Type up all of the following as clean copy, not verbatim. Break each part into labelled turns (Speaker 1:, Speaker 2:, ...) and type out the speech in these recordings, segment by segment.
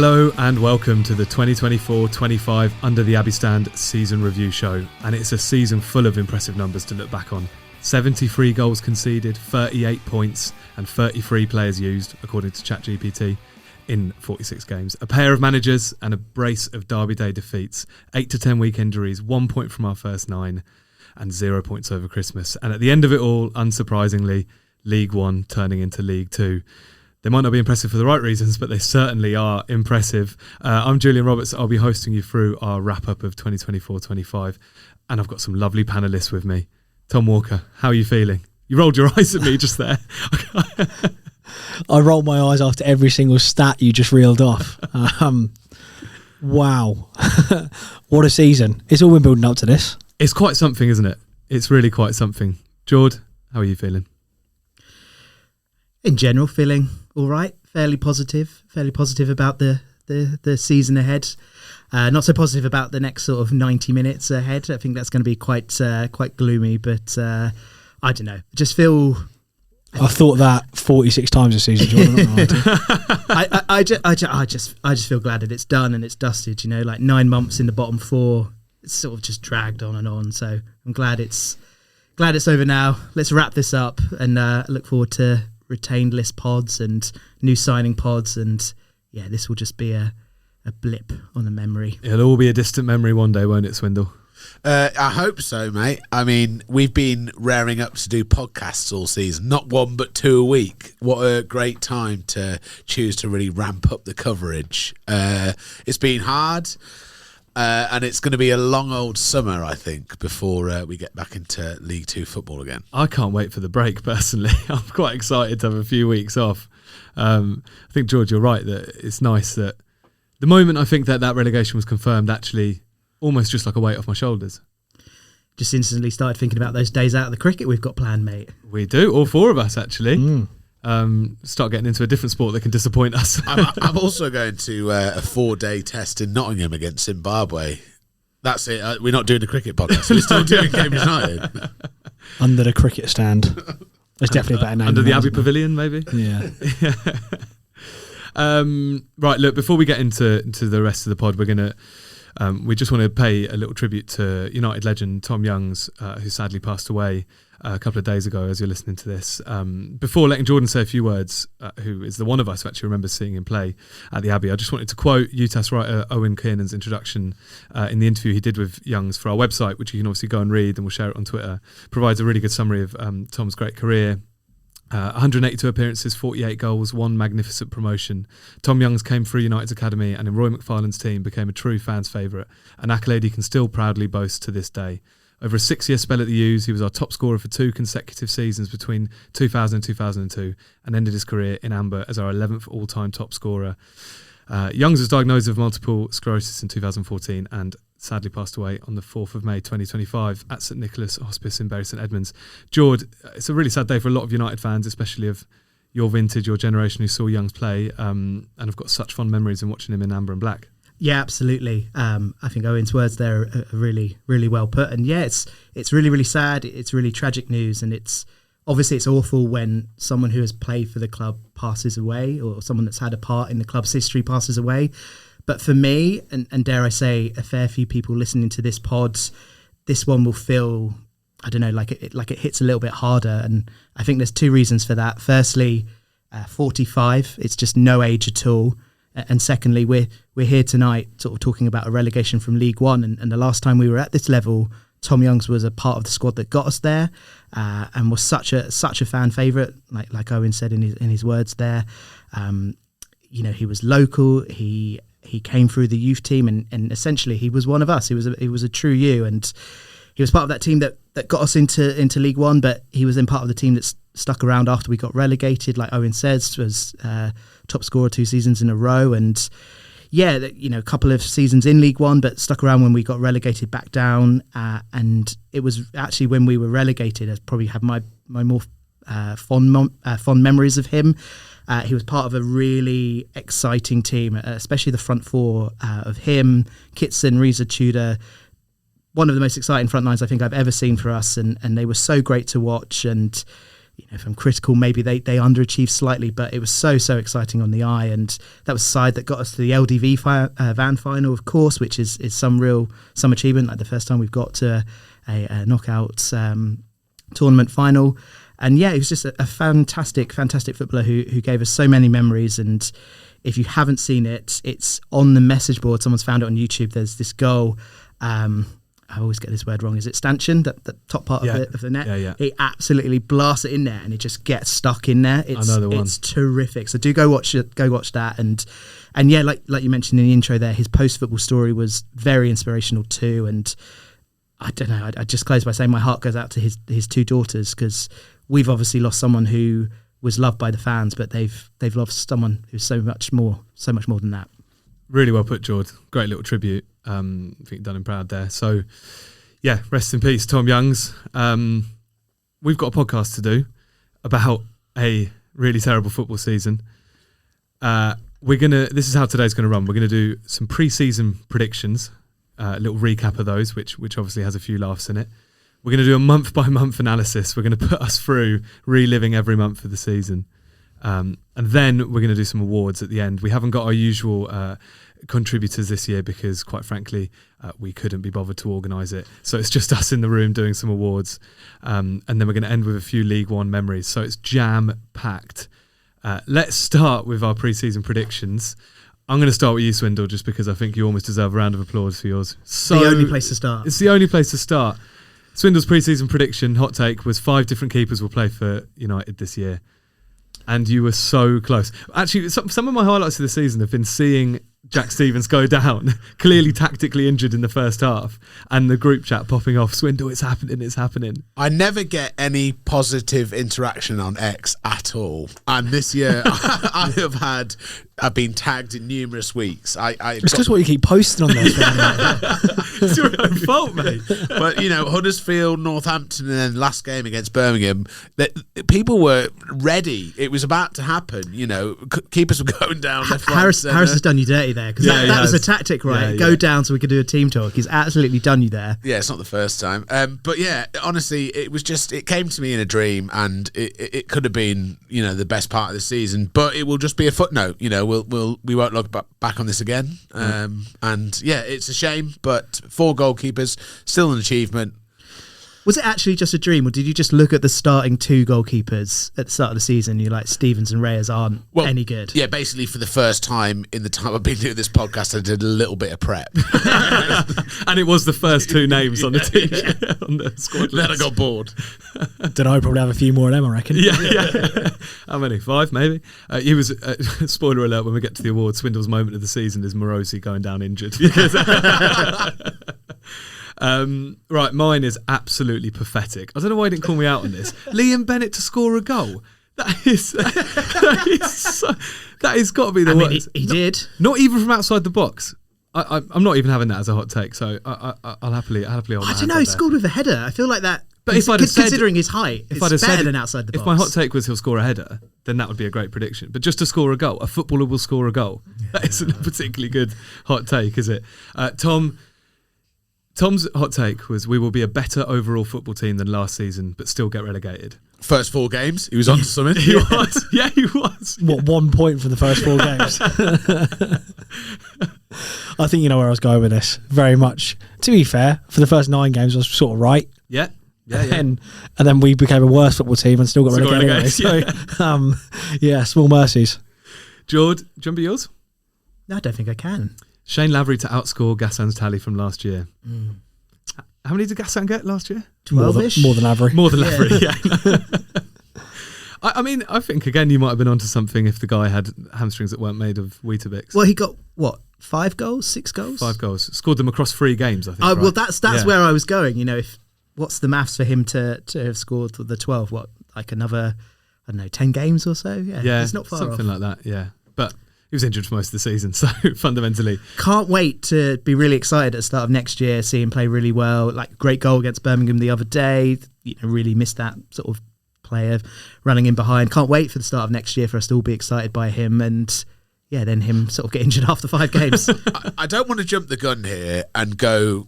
Speaker 1: Hello and welcome to the 2024-25 Under the Abbey Stand season review show, and it's a season full of impressive numbers to look back on. 73 goals conceded, 38 points and 33 players used, according to ChatGPT, in 46 games. A pair of managers and a brace of Derby Day defeats, 8 to 10 week injuries, 1 point from our first 9 and 0 points over Christmas. And at the end of it all, unsurprisingly, League One turning into League Two. They might not be impressive for the right reasons, but they certainly are impressive. I'm Julian Roberts. I'll be hosting you through our wrap-up of 2024-25, and I've got some lovely panellists with me. Tom Walker, how are you feeling? You rolled your eyes at me just there.
Speaker 2: I rolled my eyes after every single stat you just reeled off. Wow. What a season. It's all been building up to this.
Speaker 1: It's quite something, isn't it? It's really quite something. Jord, how are you feeling?
Speaker 3: In general, feeling all right, fairly positive about the season ahead. Not so positive about the next sort of 90 minutes ahead. I think that's going to be quite gloomy, but I don't know. Just feel...
Speaker 2: I've thought that 46 times this season, Jordan.
Speaker 3: I just feel glad that it's done and it's dusted, you know, like 9 months in the bottom four. It's sort of just dragged on and on. So I'm glad it's over now. Let's wrap this up and look forward to retained list pods and new signing pods, and yeah, this will just be a blip on the memory.
Speaker 1: It'll all be a distant memory one day, won't it, Swindle?
Speaker 4: I hope so, mate. I mean, we've been raring up to do podcasts all season, not 1 but 2 a week. What a great time to choose to really ramp up the coverage. It's been hard, and it's going to be a long old summer, I think, before we get back into League Two football again.
Speaker 1: I can't wait for the break, personally. I'm quite excited to have a few weeks off. I think, George, you're right, that it's nice that the moment I think that relegation was confirmed, actually almost just like a weight off my shoulders.
Speaker 3: Just instantly started thinking about those days out of the cricket we've got planned, mate.
Speaker 1: We do, all four of us, actually. Start getting into a different sport that can disappoint us.
Speaker 4: I'm also going to a 4-day test in Nottingham against Zimbabwe. That's it. We're not doing the cricket podcast. We're still doing Games United.
Speaker 2: Under the cricket stand. There's definitely a better name.
Speaker 1: Under the Abbey Pavilion, maybe?
Speaker 2: Yeah.
Speaker 1: Right, look, before we get into the rest of the pod, we're going to... we just want to pay a little tribute to United legend Tom Youngs, who sadly passed away a couple of days ago as you're listening to this. Before letting Jordan say a few words, who is the one of us who actually remembers seeing him play at the Abbey, I just wanted to quote UTAS writer Owen Kiernan's introduction in the interview he did with Youngs for our website, which you can obviously go and read, and we'll share it on Twitter. Provides a really good summary of Tom's great career. 182 appearances, 48 goals, 1 magnificent promotion. Tom Youngs came through United's academy and in Roy McFarlane's team became a true fan's favourite, an accolade he can still proudly boast to this day. Over a 6-year spell at the U's, he was our top scorer for 2 consecutive seasons between 2000 and 2002 and ended his career in amber as our 11th all-time top scorer. Youngs was diagnosed with multiple sclerosis in 2014 and sadly passed away on the 4th of May 2025 at St Nicholas Hospice in Bury St Edmunds. Jord, it's a really sad day for a lot of United fans, especially of your vintage, your generation who saw Youngs play, and have got such fond memories in watching him in amber and black.
Speaker 3: Yeah, absolutely. I think Owen's words there are really, really well put. And yeah, it's really, really sad. It's really tragic news, and it's awful when someone who has played for the club passes away, or someone that's had a part in the club's history passes away. But for me, and dare I say, a fair few people listening to this pod, this one will feel, I don't know, like it hits a little bit harder. And I think there's 2 reasons for that. Firstly, 45, it's just no age at all. And secondly, we're here tonight sort of talking about a relegation from League One. And the last time we were at this level, Tom Youngs was a part of the squad that got us there, and was such a fan favourite, like Owen said in his words there. You know, he was local. He came through the youth team, and essentially he was one of us. He was a true U, and he was part of that team that got us into League One. But he was then part of the team that stuck around after we got relegated. Like Owen says, was top scorer 2 seasons in a row, and yeah, a couple of seasons in League One, but stuck around when we got relegated back down. And it was actually when we were relegated, I probably have my more fond memories of him. He was part of a really exciting team, especially the front four of him, Kitson, Reza Tudor. One of the most exciting front lines I think I've ever seen for us, and they were so great to watch. And if I'm critical, maybe they underachieved slightly, but it was so exciting on the eye, and that was the side that got us to the LDV van final, of course, which is some achievement, like the first time we've got to a knockout tournament final. And yeah, he was just a fantastic footballer who gave us so many memories. And if you haven't seen it, it's on the message board. Someone's found it on YouTube. There's this goal. I always get this word wrong. Is it stanchion? The top part of the net?
Speaker 1: Yeah.
Speaker 3: He absolutely blasts it in there, and it just gets stuck in there.
Speaker 1: I know the one.
Speaker 3: It's terrific. So do go watch it. Go watch that. And yeah, like you mentioned in the intro there, his post-football story was very inspirational too. And I don't know. I just close by saying my heart goes out to his two daughters, because we've obviously lost someone who was loved by the fans, but they've lost someone who's so much more than that.
Speaker 1: Really well put, Jord. Great little tribute. I think you've done him proud there. So, yeah, rest in peace, Tom Youngs. We've got a podcast to do about a really terrible football season. This is how today's gonna run. We're gonna do some pre-season predictions, a little recap of those, which obviously has a few laughs in it. We're gonna do a month by month analysis. We're gonna put us through reliving every month of the season. And then we're going to do some awards at the end. We haven't got our usual contributors this year because, quite frankly, we couldn't be bothered to organise it. So it's just us in the room doing some awards. And then we're going to end with a few League One memories. So it's jam-packed. Let's start with our pre-season predictions. I'm going to start with you, Swindle, just because I think you almost deserve a round of applause for yours.
Speaker 3: The only place to start.
Speaker 1: It's the only place to start. Swindle's pre-season prediction, hot take, was 5 different keepers will play for United this year. And you were so close. Actually, some of my highlights of the season have been seeing Jack Stevens go down, clearly tactically injured in the first half, and the group chat popping off, Swindle, it's happening.
Speaker 4: I never get any positive interaction on X at all. And this year, I've been tagged in numerous weeks.
Speaker 2: It's just what you keep posting on there.
Speaker 1: It's your own fault, mate.
Speaker 4: But, Huddersfield, Northampton, and then last game against Birmingham, people were ready. It was about to happen. Keepers were going down left, right,
Speaker 3: Harris has done you dirty there, because that was a tactic, right? Go down so we could do a team talk. He's absolutely done you there.
Speaker 4: Yeah, it's not the first time. But yeah, honestly, it came to me in a dream, and it could have been, the best part of the season. But it will just be a footnote. We won't look back on this again. And yeah, it's a shame, but 4 goalkeepers, still an achievement.
Speaker 3: Was it actually just a dream, or did you just look at the starting 2 goalkeepers at the start of the season and you're like, Stevens and Reyes aren't any good?
Speaker 4: Yeah, basically for the first time in the time I've been doing this podcast, I did a little bit of prep.
Speaker 1: And it was the first 2 names on the team, on the squad list.
Speaker 4: Then I got bored.
Speaker 2: Don't know, probably have a few more of them, I reckon.
Speaker 1: Yeah. How many? 5, maybe? He was, spoiler alert, when we get to the awards, Swindle's moment of the season is Morosi going down injured. Right, mine is absolutely pathetic. I don't know why he didn't call me out on this. Liam Bennett to score a goal. That has got to be the worst.
Speaker 3: He did.
Speaker 1: Not even from outside the box. I'm not even having that as a hot take, so I'll happily hold my
Speaker 3: I don't
Speaker 1: hands
Speaker 3: know,
Speaker 1: up
Speaker 3: he
Speaker 1: there.
Speaker 3: scored with a header. I feel like that,
Speaker 1: but if I'd have said,
Speaker 3: considering his height,
Speaker 1: if
Speaker 3: it's
Speaker 1: I'd have
Speaker 3: better
Speaker 1: said
Speaker 3: than outside the box.
Speaker 1: If my hot take was he'll score a header, then that would be a great prediction. But just to score a goal, a footballer will score a goal. Yeah. That isn't a particularly good hot take, is it? Tom's hot take was we will be a better overall football team than last season, but still get relegated.
Speaker 4: First 4 games, he was on to something.
Speaker 1: He was. Yeah, he was.
Speaker 2: What, 1 point for the first 4 games? I think you know where I was going with this. Very much. To be fair, for the first 9 games, I was sort of right.
Speaker 1: Yeah.
Speaker 2: And then we became a worse football team and still got relegated anyway. So, small mercies.
Speaker 1: Jord, do you remember yours?
Speaker 3: No, I don't think I can.
Speaker 1: Shane Lavery to outscore Gassan's tally from last year. How many did Gassan get last year?
Speaker 3: 12-ish?
Speaker 2: More than Lavery.
Speaker 1: More than Lavery, yeah. I mean, I think, again, you might have been onto something if the guy had hamstrings that weren't made of Weetabix.
Speaker 3: Well, he got, 5 goals? 6 goals?
Speaker 1: 5 goals. Scored them across 3 games, I think.
Speaker 3: Right? Well, that's where I was going. What's the maths for him to have scored the 12? Like another, 10 games or so? Yeah, it's not far
Speaker 1: something
Speaker 3: off.
Speaker 1: like that, yeah. But he was injured for most of the season, so fundamentally.
Speaker 3: Can't wait to be really excited at the start of next year, see him play really well. Like, great goal against Birmingham the other day. Really missed that sort of player running in behind. Can't wait for the start of next year for us to all be excited by him, and then him sort of get injured after 5 games.
Speaker 4: I don't want to jump the gun here and go,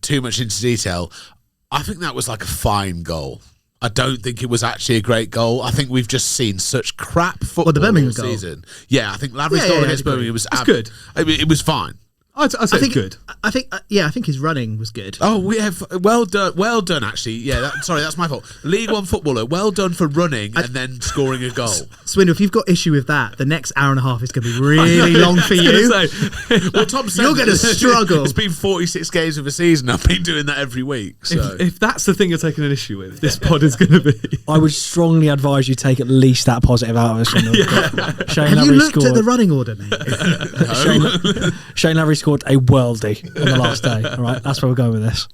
Speaker 4: too much into detail. I think that was like a fine goal. I don't think it was actually a great goal. I think we've just seen such crap football
Speaker 3: the Birmingham
Speaker 4: all
Speaker 3: goal?
Speaker 4: season. Yeah, I think Lavery's goal against Birmingham was
Speaker 1: good.
Speaker 4: I mean, it was fine.
Speaker 1: I'd say it's good.
Speaker 3: I think his running was good.
Speaker 4: Oh, we have well done. Actually, yeah. Sorry, that's my fault. League One footballer, well done for running and then scoring a goal.
Speaker 3: Swindle, if you've got issue with that, the next hour and a half is going to be really long for you.
Speaker 4: Well, Tom said
Speaker 3: You're going to struggle.
Speaker 4: It's been 46 games of a season. I've been doing that every week. So
Speaker 1: If that's the thing you're taking an issue with, this pod is going to be.
Speaker 2: I would strongly advise you take at least that positive out of us. Shane
Speaker 3: Have you
Speaker 2: Lavery
Speaker 3: looked at the running order, mate?
Speaker 2: Shane Lavery scored a worldie on the last day. All right, that's where we're going with this.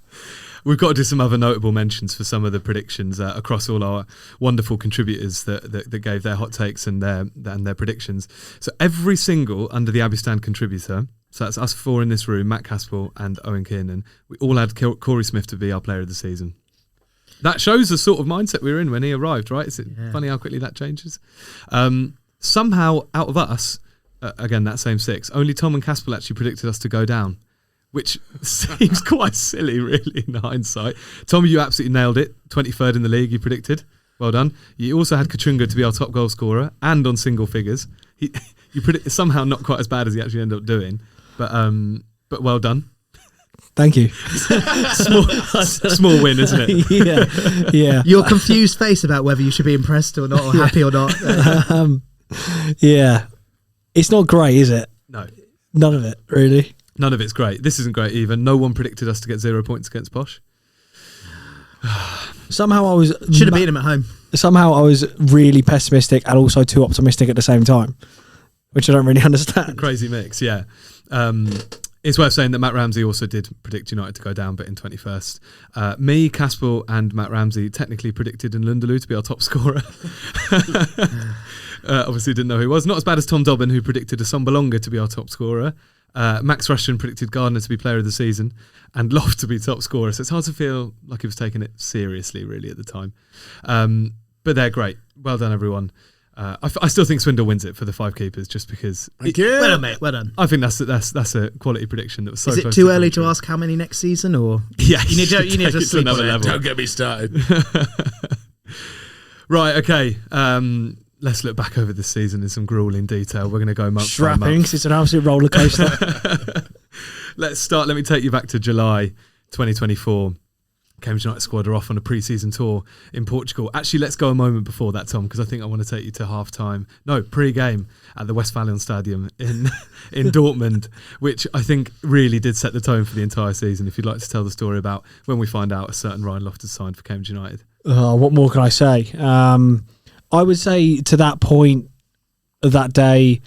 Speaker 1: We've got to do some other notable mentions for some of the predictions across all our wonderful contributors that gave their hot takes and their predictions. So every single Under the Abbey Stand contributor, so that's us four in this room, Matt Caspel and Owen Kiernan, we all had Corey Smith to be our player of the season. That shows the sort of mindset we were in when he arrived, right? Is it funny how quickly that changes? Somehow, out of us, again, that same six, only Tom and Caspel actually predicted us to go down, which seems quite silly, really, in hindsight. Tom, you absolutely nailed it. 23rd in the league, you predicted. Well done. You also had Kachunga to be our top goal scorer and on single figures. You predicted somehow not quite as bad as he actually ended up doing, but well done.
Speaker 2: Thank you.
Speaker 1: Small win, isn't
Speaker 2: it? Yeah.
Speaker 3: Your confused face about whether you should be impressed or not, or happy or not.
Speaker 2: Yeah. It's not great, is it?
Speaker 1: No.
Speaker 2: None of it, really.
Speaker 1: None of it's great. This isn't great either. No one predicted us to get 0 points against Posh.
Speaker 2: Somehow I was...
Speaker 3: Should have beaten him at home.
Speaker 2: Somehow I was really pessimistic and also too optimistic at the same time, which I don't really understand.
Speaker 1: Crazy mix, yeah. It's worth saying that Matt Ramsey also did predict United to go down, but in 21st. Me, Caspel and Matt Ramsey technically predicted Nlundulu to be our top scorer. Obviously didn't know who he was. Not as bad as Tom Dobbin, who predicted Asombalonga to be our top scorer. Max Rushton predicted Gardner to be player of the season and Loft to be top scorer. So it's hard to feel like he was taking it seriously, really, at the time. But they're great. Well done, everyone. I still think Swindle wins it for the 5 keepers, just because.
Speaker 3: Well done, mate. Well done.
Speaker 1: I think that's a quality prediction that was so.
Speaker 3: Is it
Speaker 1: close
Speaker 3: too
Speaker 1: to
Speaker 3: early
Speaker 1: true.
Speaker 3: to ask how many next season, or
Speaker 1: yeah,
Speaker 3: you need to sleep
Speaker 1: another
Speaker 3: on it.
Speaker 1: level.
Speaker 4: Don't get me started.
Speaker 1: Right. Okay. Let's look back over this season in some grueling detail. We're going to go month by month.
Speaker 2: Strappings. It's an absolute roller coaster.
Speaker 1: Let's start. Let me take you back to July 2024. Cambridge United squad are off on a pre-season tour in Portugal. Actually, let's go a moment before that, Tom, because I think I want to take you to pre-game at the Westfalen Stadium in Dortmund, which I think really did set the tone for the entire season. If you'd like to tell the story about when we find out a certain Ryan Loft has signed for Cambridge United.
Speaker 2: What more can I say? I would say to that point, that day,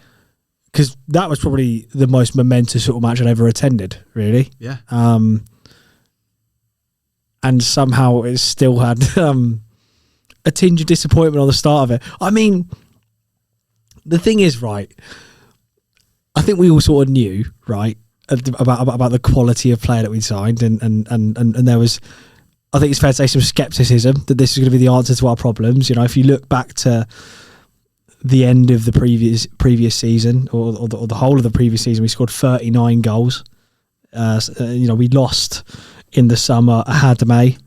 Speaker 2: because that was probably the most momentous sort of match I'd ever attended, really.
Speaker 1: Yeah.
Speaker 2: And somehow it still had a tinge of disappointment on the start of it. I mean, the thing is, right, I think we all sort of knew, right, about the quality of player that we'd signed, and there was, I think it's fair to say, some scepticism that this is going to be the answer to our problems. You know, if you look back to the end of the previous season, or the whole of the previous season, we scored 39 goals. We lost in the summer Ahadame,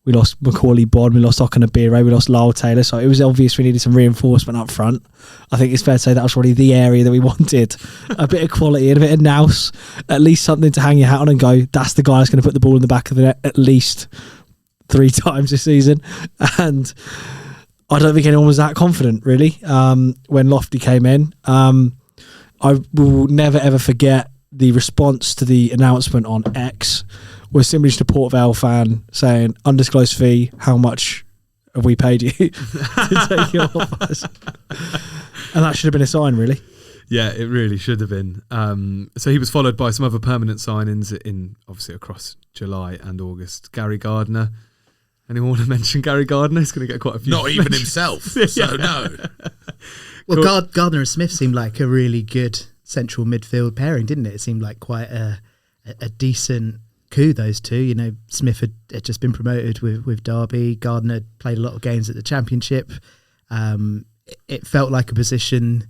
Speaker 2: we lost Macaulay Bond, we lost Okanabire, we lost Lyle Taylor, so it was obvious we needed some reinforcement up front. I think it's fair to say that was probably the area that we wanted. A bit of quality and a bit of nous, at least something to hang your hat on and go, that's the guy that's going to put the ball in the back of the net at least 3 times this season. And I don't think anyone was that confident, really, when Lofty came in. I will never ever forget the response to the announcement on X was simply just a Port Vale fan saying, undisclosed fee, how much have we paid you to take it off us? And that should have been a sign, really.
Speaker 1: Yeah, it really should have been. So he was followed by some other permanent signings in obviously across July and August. Gary Gardner. Anyone want to mention Gary Gardner? He's going to get quite a few.
Speaker 4: Not even himself, so no.
Speaker 3: Well, Gardner and Smith seemed like a really good central midfield pairing, didn't it? It seemed like quite a decent coup, those two. You know, Smith had just been promoted with Derby. Gardner played a lot of games at the Championship. It felt like a position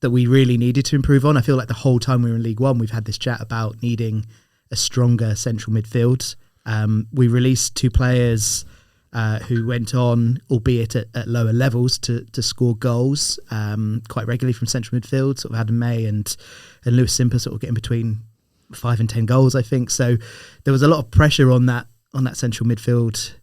Speaker 3: that we really needed to improve on. I feel like the whole time we were in League One, we've had this chat about needing a stronger central midfield. We released 2 players who went on, albeit at lower levels, to score goals quite regularly from central midfield. Sort of Adam May and Lewis Simper sort of getting between 5 and 10 goals, I think. So there was a lot of pressure on that central midfield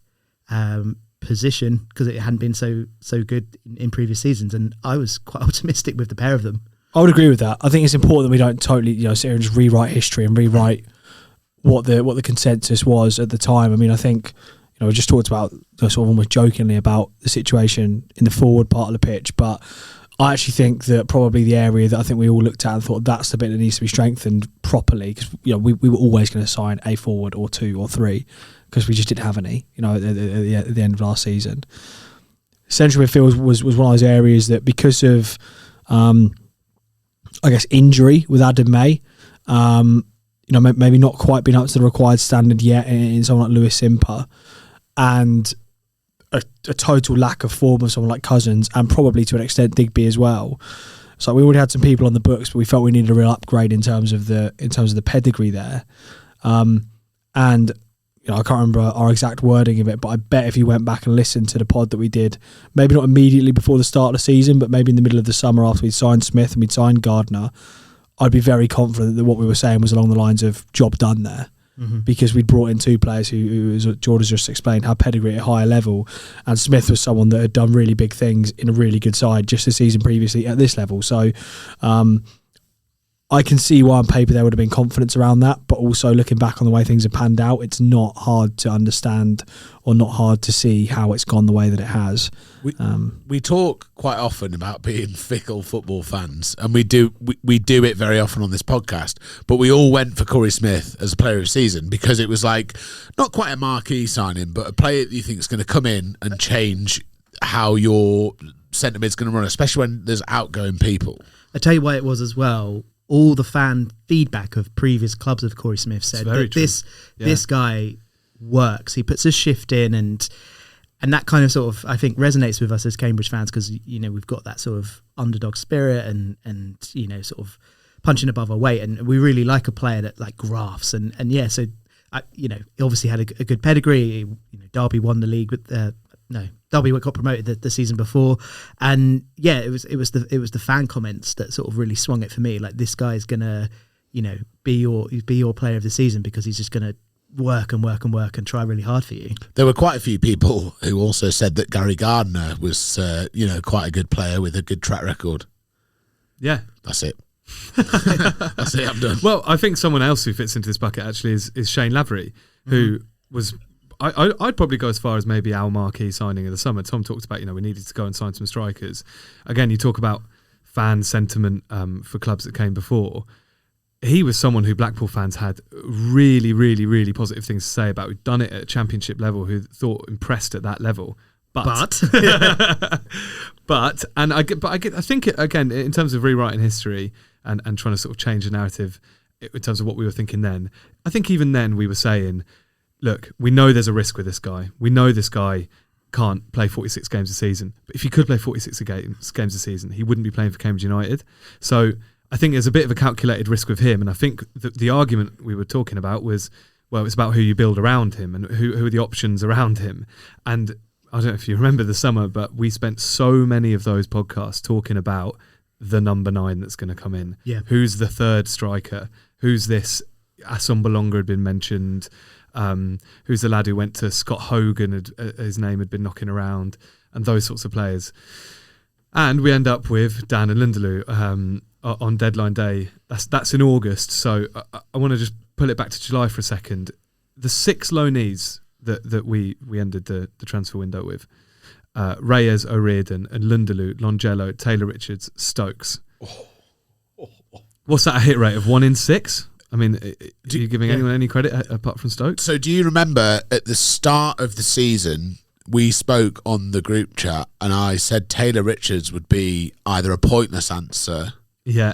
Speaker 3: position because it hadn't been so good in previous seasons, and I was quite optimistic with the pair of them.
Speaker 2: I would agree with that. I think it's important that we don't totally, sit here and just rewrite history and rewrite what the consensus was at the time. I mean, I think, we just talked about sort of almost jokingly about the situation in the forward part of the pitch, but I actually think that probably the area that I think we all looked at and thought that's the bit that needs to be strengthened properly, because we were always going to sign a forward or two or three because we just didn't have any, at the end of last season. Central midfield was one of those areas that, because of I guess injury with Adam May, maybe not quite been up to the required standard yet in someone like Lewis Simper, and a total lack of form of someone like Cousins, and probably to an extent Digby as well. So we already had some people on the books, but we felt we needed a real upgrade in terms of the pedigree there. And I can't remember our exact wording of it, but I bet if you went back and listened to the pod that we did, maybe not immediately before the start of the season, but maybe in the middle of the summer after we'd signed Smith and we'd signed Gardner, I'd be very confident that what we were saying was along the lines of job done there. Because we'd brought in two players who, as Jord has just explained, had pedigree at a higher level, and Smith was someone that had done really big things in a really good side just the season previously at this level. So I can see why on paper there would have been confidence around that, but also looking back on the way things have panned out, it's not hard to understand or not hard to see how it's gone the way that it has.
Speaker 4: We talk quite often about being fickle football fans, and we do it very often on this podcast, but we all went for Corey Smith as a player of the season because it was like not quite a marquee signing, but a player that you think is going to come in and change how your centre mid's going to run, especially when there's outgoing people.
Speaker 3: I tell you why it was as well. All the fan feedback of previous clubs of Corey Smith said that this guy works. He puts a shift in, and that kind of sort of, I think, resonates with us as Cambridge fans because we've got that sort of underdog spirit and sort of punching above our weight, and we really like a player that like grafts and yeah. So he obviously had a good pedigree. Derby won the league with Derby got promoted the season before, and yeah, it was the fan comments that sort of really swung it for me. Like, this guy's gonna, be your player of the season because he's just gonna work and work and work and try really hard for you.
Speaker 4: There were quite a few people who also said that Gary Gardner was, quite a good player with a good track record.
Speaker 1: Yeah,
Speaker 4: that's it. That's it. I'm done.
Speaker 1: Well, I think someone else who fits into this bucket actually is Shane Lavery, who was. I'd probably go as far as maybe our marquee signing of the summer. Tom talked about, we needed to go and sign some strikers. Again, you talk about fan sentiment for clubs that came before. He was someone who Blackpool fans had really, really, really positive things to say about. Who'd done it at a championship level, who thought impressed at that level. But I think again, in terms of rewriting history and trying to sort of change the narrative in terms of what we were thinking then, I think even then we were saying, look, we know there's a risk with this guy. We know this guy can't play 46 games a season. But if he could play 46 games a season, he wouldn't be playing for Cambridge United. So I think there's a bit of a calculated risk with him. And I think the argument we were talking about was, well, it's about who you build around him and who are the options around him. And I don't know if you remember the summer, but we spent so many of those podcasts talking about the number 9 that's going to come in.
Speaker 3: Yeah.
Speaker 1: Who's the third striker? Who's this? Assombalonga had been mentioned. Who's the lad who went to Scott Hogan, his name had been knocking around, and those sorts of players. And we end up with Dan and Lindeloo on deadline day. That's in August, so I want to just pull it back to July for a second. The 6 loanees that we ended the transfer window with, Reyes, O'Riordan and Lindeloo, Longello, Taylor Richards, Stokes. What's that, a hit rate of 1 in 6? I mean, are you giving anyone any credit apart from Stokes?
Speaker 4: So do you remember at the start of the season, we spoke on the group chat and I said Taylor Richards would be either a pointless answer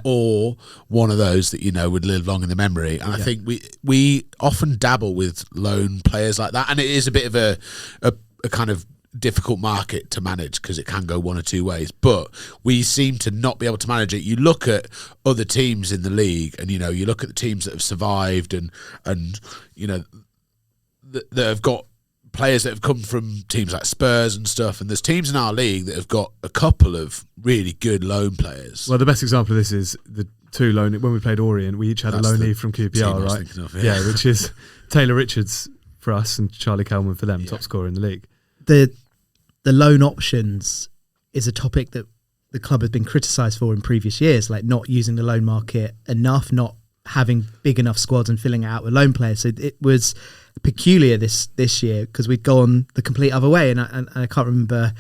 Speaker 4: or one of those that, would live long in the memory. And I think we often dabble with loan players like that. And it is a bit of a kind of difficult market to manage because it can go one or two ways, but we seem to not be able to manage it. You look at other teams in the league and you look at the teams that have survived and that have got players that have come from teams like Spurs and stuff, and there's teams in our league that have got a couple of really good loan players.
Speaker 1: Well, the best example of this is the two loan. When we played Orient, we each had
Speaker 4: That's
Speaker 1: a
Speaker 4: the
Speaker 1: loanee from
Speaker 4: team I
Speaker 1: QPR,
Speaker 4: was
Speaker 1: right?
Speaker 4: thinking of,
Speaker 1: Yeah, which is Taylor Richards for us and Charlie Kelman for them, top scorer in the league.
Speaker 3: The loan options is a topic that the club has been criticised for in previous years, like not using the loan market enough, not having big enough squads and filling it out with loan players. So it was peculiar this year because we'd gone the complete other way, and I can't remember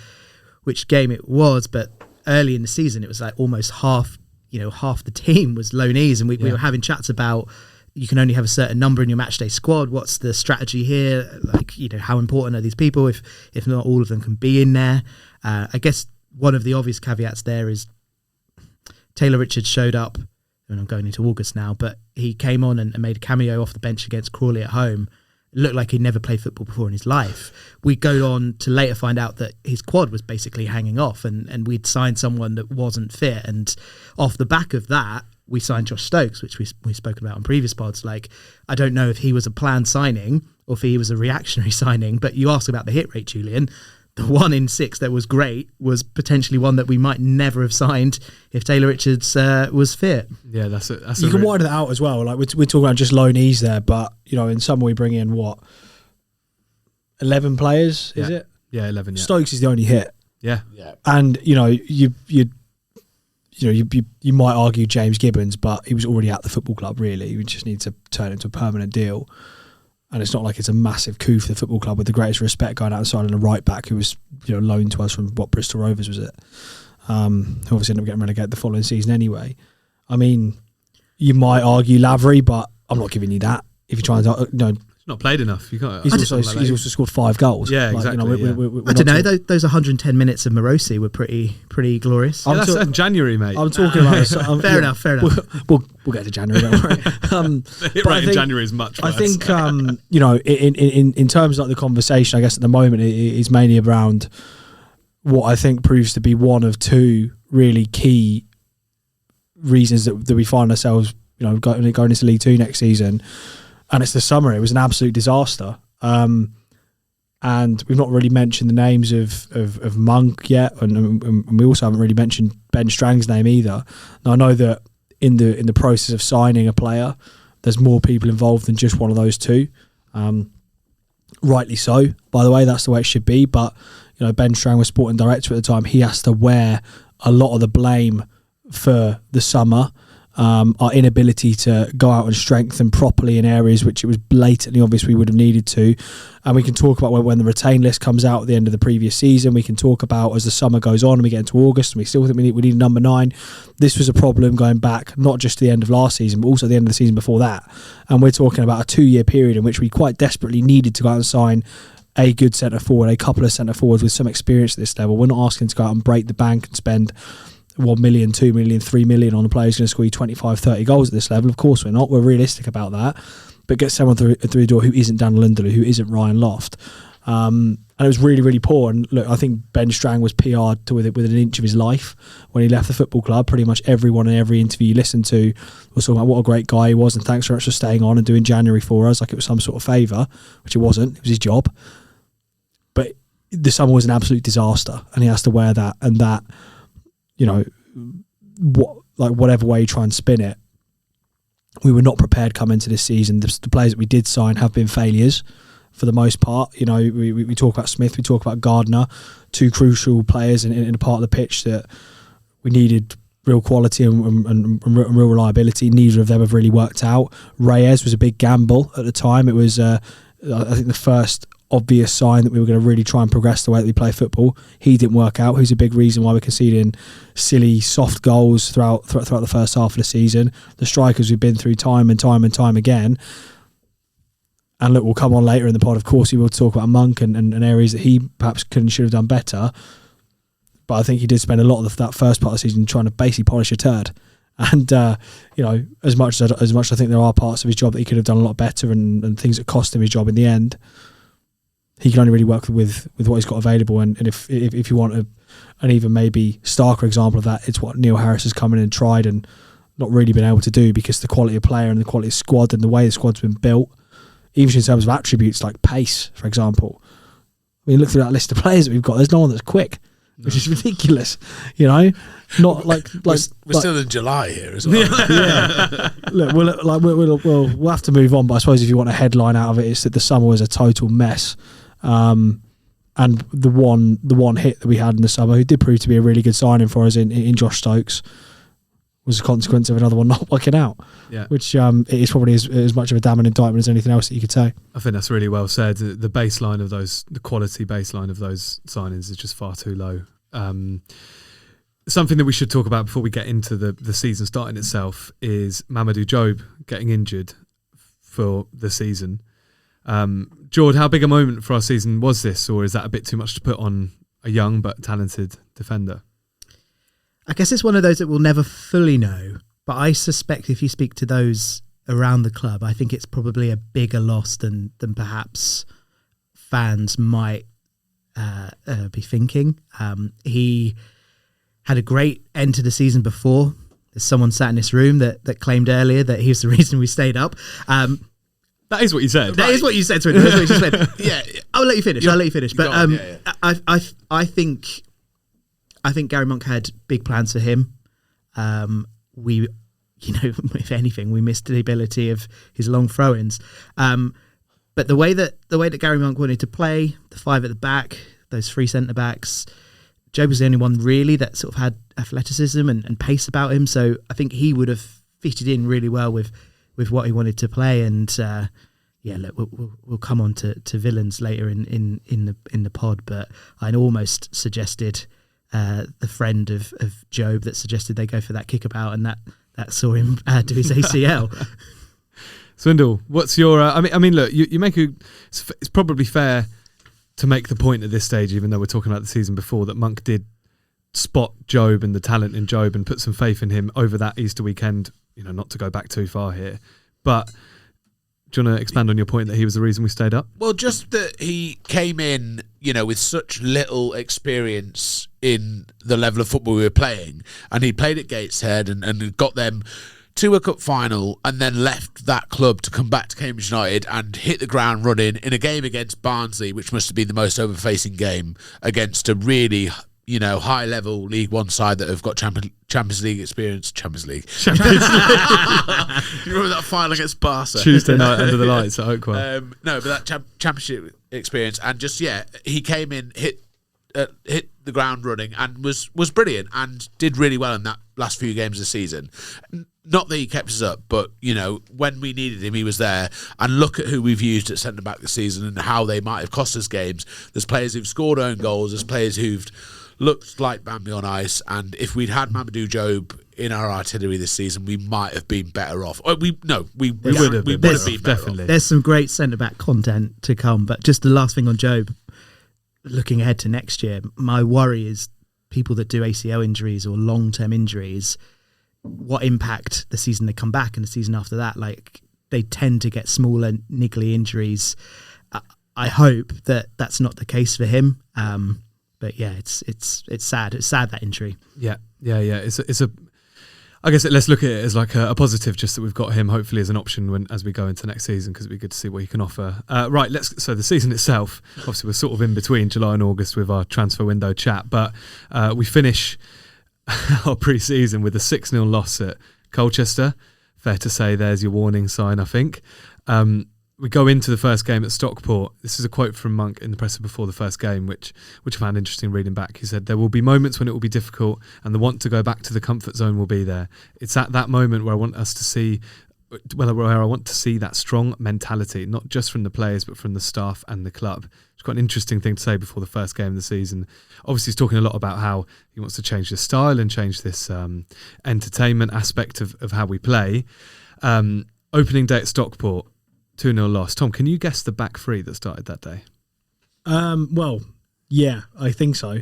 Speaker 3: which game it was, but early in the season it was like almost half the team was loanees, and we were having chats about you can only have a certain number in your matchday squad. What's the strategy here? Like, how important are these people if not all of them can be in there? I guess one of the obvious caveats there is Taylor Richards showed up, and I'm going into August now, but he came on and made a cameo off the bench against Crawley at home. It looked like he'd never played football before in his life. We go on to later find out that his quad was basically hanging off, and we'd signed someone that wasn't fit. And off the back of that, we signed Josh Stokes, which we've spoken about on previous pods. Like, I don't know if he was a planned signing or if he was a reactionary signing, but you asked about the hit rate, Julian. The 1 in 6 that was great was potentially one that we might never have signed if Taylor Richards was fit.
Speaker 1: Yeah, that's
Speaker 2: you can widen that out as well. Like we're talking about just loanees there, but in summer we bring in 11 players, is it?
Speaker 1: Yeah, 11. Yeah.
Speaker 2: Stokes is the only hit.
Speaker 1: Yeah.
Speaker 2: And you might argue James Gibbons, but he was already at the football club. Really, we just need to turn it into a permanent deal. And it's not like it's a massive coup for the football club, with the greatest respect, going out and signing a right back who was loaned to us from Bristol Rovers, was it? Who obviously ended up getting relegated the following season anyway. I mean, you might argue Lavery, but I'm not giving you that. If you're trying to,
Speaker 1: He's not played enough. You can't.
Speaker 2: He's also scored 5 goals.
Speaker 1: Yeah, exactly.
Speaker 2: We're
Speaker 3: I don't know. Those 110 minutes of Morosi were pretty glorious.
Speaker 1: Yeah, that's January, mate.
Speaker 2: I'm talking about
Speaker 3: fair enough.
Speaker 2: We'll get to January. Don't worry.
Speaker 1: Hit rate in January is much worse.
Speaker 2: I think in terms of the conversation, I guess at the moment it is mainly around what I think proves to be one of two really key reasons that we find ourselves going into League 2 next season. And it's the summer. It was an absolute disaster. And we've not really mentioned the names of Monk yet, and we also haven't really mentioned Ben Strang's name either. Now, I know that in the process of signing a player, there's more people involved than just one of those two. Rightly so, by the way, that's the way it should be. But Ben Strang was sporting director at the time. He has to wear a lot of the blame for the summer. Our inability to go out and strengthen properly in areas which it was blatantly obvious we would have needed to. And we can talk about when the retain list comes out at the end of the previous season. We can talk about as the summer goes on and we get into August and we still think we need a number 9. This was a problem going back not just to the end of last season, but also the end of the season before that. And we're talking about a 2-year period in which we quite desperately needed to go out and sign a good centre forward, a couple of centre forwards with some experience at this level. We're not asking to go out and break the bank and spend 1 million, 2 million, 3 million on a player who's going to score you 25, 30 goals at this level. Of course we're not. We're realistic about that. But get someone through the door who isn't Dan Lindelof, who isn't Ryan Loft. And it was really, really poor. And look, I think Ben Strang was PR'd with an inch of his life when he left the football club. Pretty much everyone in every interview you listened to was talking about what a great guy he was and thanks very much for staying on and doing January for us like it was some sort of favour, which it wasn't. It was his job. But the summer was an absolute disaster and he has to wear that. And that, whatever way you try and spin it, we were not prepared coming into this season. The players that we did sign have been failures for the most part. We talk about Smith, we talk about Gardner, 2 crucial players in a part of the pitch that we needed real quality and real reliability. Neither of them have really worked out. Reyes was a big gamble at the time. It was, I think, the first obvious sign that we were going to really try and progress the way that we play football. He didn't work out. Who's a big reason why we're conceding silly, soft goals throughout the first half of the season. The strikers we've been through time and time and time again. And look, we'll come on later in the pod. Of course, we will talk about Monk and areas that he perhaps could and should have done better. But I think he did spend a lot of that first part of the season trying to basically polish a turd. And as much as I think there are parts of his job that he could have done a lot better and things that cost him his job in the end, he can only really work with what he's got available. And if you want an even maybe starker example of that, it's what Neil Harris has come in and tried and not really been able to do, because the quality of player and the quality of squad and the way the squad's been built, even in terms of attributes like pace, for example, I mean, look through that list of players that we've got. There's no one that's quick, which is ridiculous. You know, not like
Speaker 4: we're still in July here as well.
Speaker 2: yeah. Look, we'll have to move on. But I suppose if you want a headline out of it, it's that the summer was a total mess. And the one hit that we had in the summer, who did prove to be a really good signing for us in Josh Stokes, was a consequence of another one not working out.
Speaker 1: Yeah,
Speaker 2: which it is probably as much of a damning indictment as anything else that you could say.
Speaker 1: I think that's really well said. The baseline of those, the quality baseline of those signings is just far too low. Something that we should talk about before we get into the season starting itself is Mamadou Job getting injured for the season. Jord, how big a moment for our season was this, or is that a bit too much to put on a young but talented defender?
Speaker 3: I guess it's one of those that we'll never fully know, but I suspect if you speak to those around the club, I think it's probably a bigger loss than perhaps fans might be thinking. He had a great end to the season before. There's someone sat in this room that claimed earlier that he was the reason we stayed up.
Speaker 1: That is what you said.
Speaker 3: That is what you said, Swindle. That's what you just said.
Speaker 4: Yeah,
Speaker 3: I'll let you finish. But I think Gary Monk had big plans for him. We, if anything, we missed the ability of his long throw-ins. But the way that Gary Monk wanted to play, the five at the back, those three centre backs, Job was the only one really that sort of had athleticism and pace about him. So I think he would have fitted in really well with what he wanted to play. And look, we'll come on to villains later in the pod. But I almost suggested the friend of Job that suggested they go for that kickabout, and that saw him do his ACL.
Speaker 1: Swindle, what's your? I mean, look, you make it's probably fair to make the point at this stage, even though we're talking about the season before, that Monk did spot Job and the talent in Job and put some faith in him over that Easter weekend. Not to go back too far here, but do you want to expand on your point that he was the reason we stayed up?
Speaker 4: Well, just that he came in, with such little experience in the level of football we were playing, and he played at Gateshead and got them to a cup final, and then left that club to come back to Cambridge United and hit the ground running in a game against Barnsley, which must have been the most overfacing game against a really high-level League One side that have got Champions League experience. Champions League. You remember that final against Barca?
Speaker 1: Tuesday night under the lights at Oakwell.
Speaker 4: No, but that championship experience, and just he came in, hit the ground running, and was brilliant and did really well in that last few games of the season. Not that he kept us up, but when we needed him, he was there. And look at who we've used at centre back this season and how they might have cost us games. There's players who've scored own goals. There's players who've looked like Bambi on ice, and if we'd had Mamadou Job in our artillery this season, we might have been better off. We would have been better
Speaker 1: definitely.
Speaker 3: There's some great centre-back content to come, but just the last thing on Job, looking ahead to next year, my worry is people that do ACL injuries or long-term injuries, what impact the season they come back and the season after that, like they tend to get smaller, niggly injuries. I hope that that's not the case for him. But yeah, it's sad. It's sad, that injury.
Speaker 1: Yeah. It's a. I guess let's look at it as like a positive, just that we've got him hopefully as an option as we go into next season, because it'd be good to see what he can offer. Right, so the season itself, obviously we're sort of in between July and August with our transfer window chat, but we finish our pre-season with a 6-0 loss at Colchester. Fair to say there's your warning sign, I think. We go into the first game at Stockport. This is a quote from Monk in the presser before the first game, which I found interesting reading back. He said, "There will be moments when it will be difficult and the want to go back to the comfort zone will be there. It's at that moment where I want to see that strong mentality, not just from the players, but from the staff and the club." It's quite an interesting thing to say before the first game of the season. Obviously, he's talking a lot about how he wants to change the style and change this entertainment aspect of how we play. Opening day at Stockport, 2-0 loss. Tom, can you guess the back three that started that day?
Speaker 2: Well, yeah, I think so.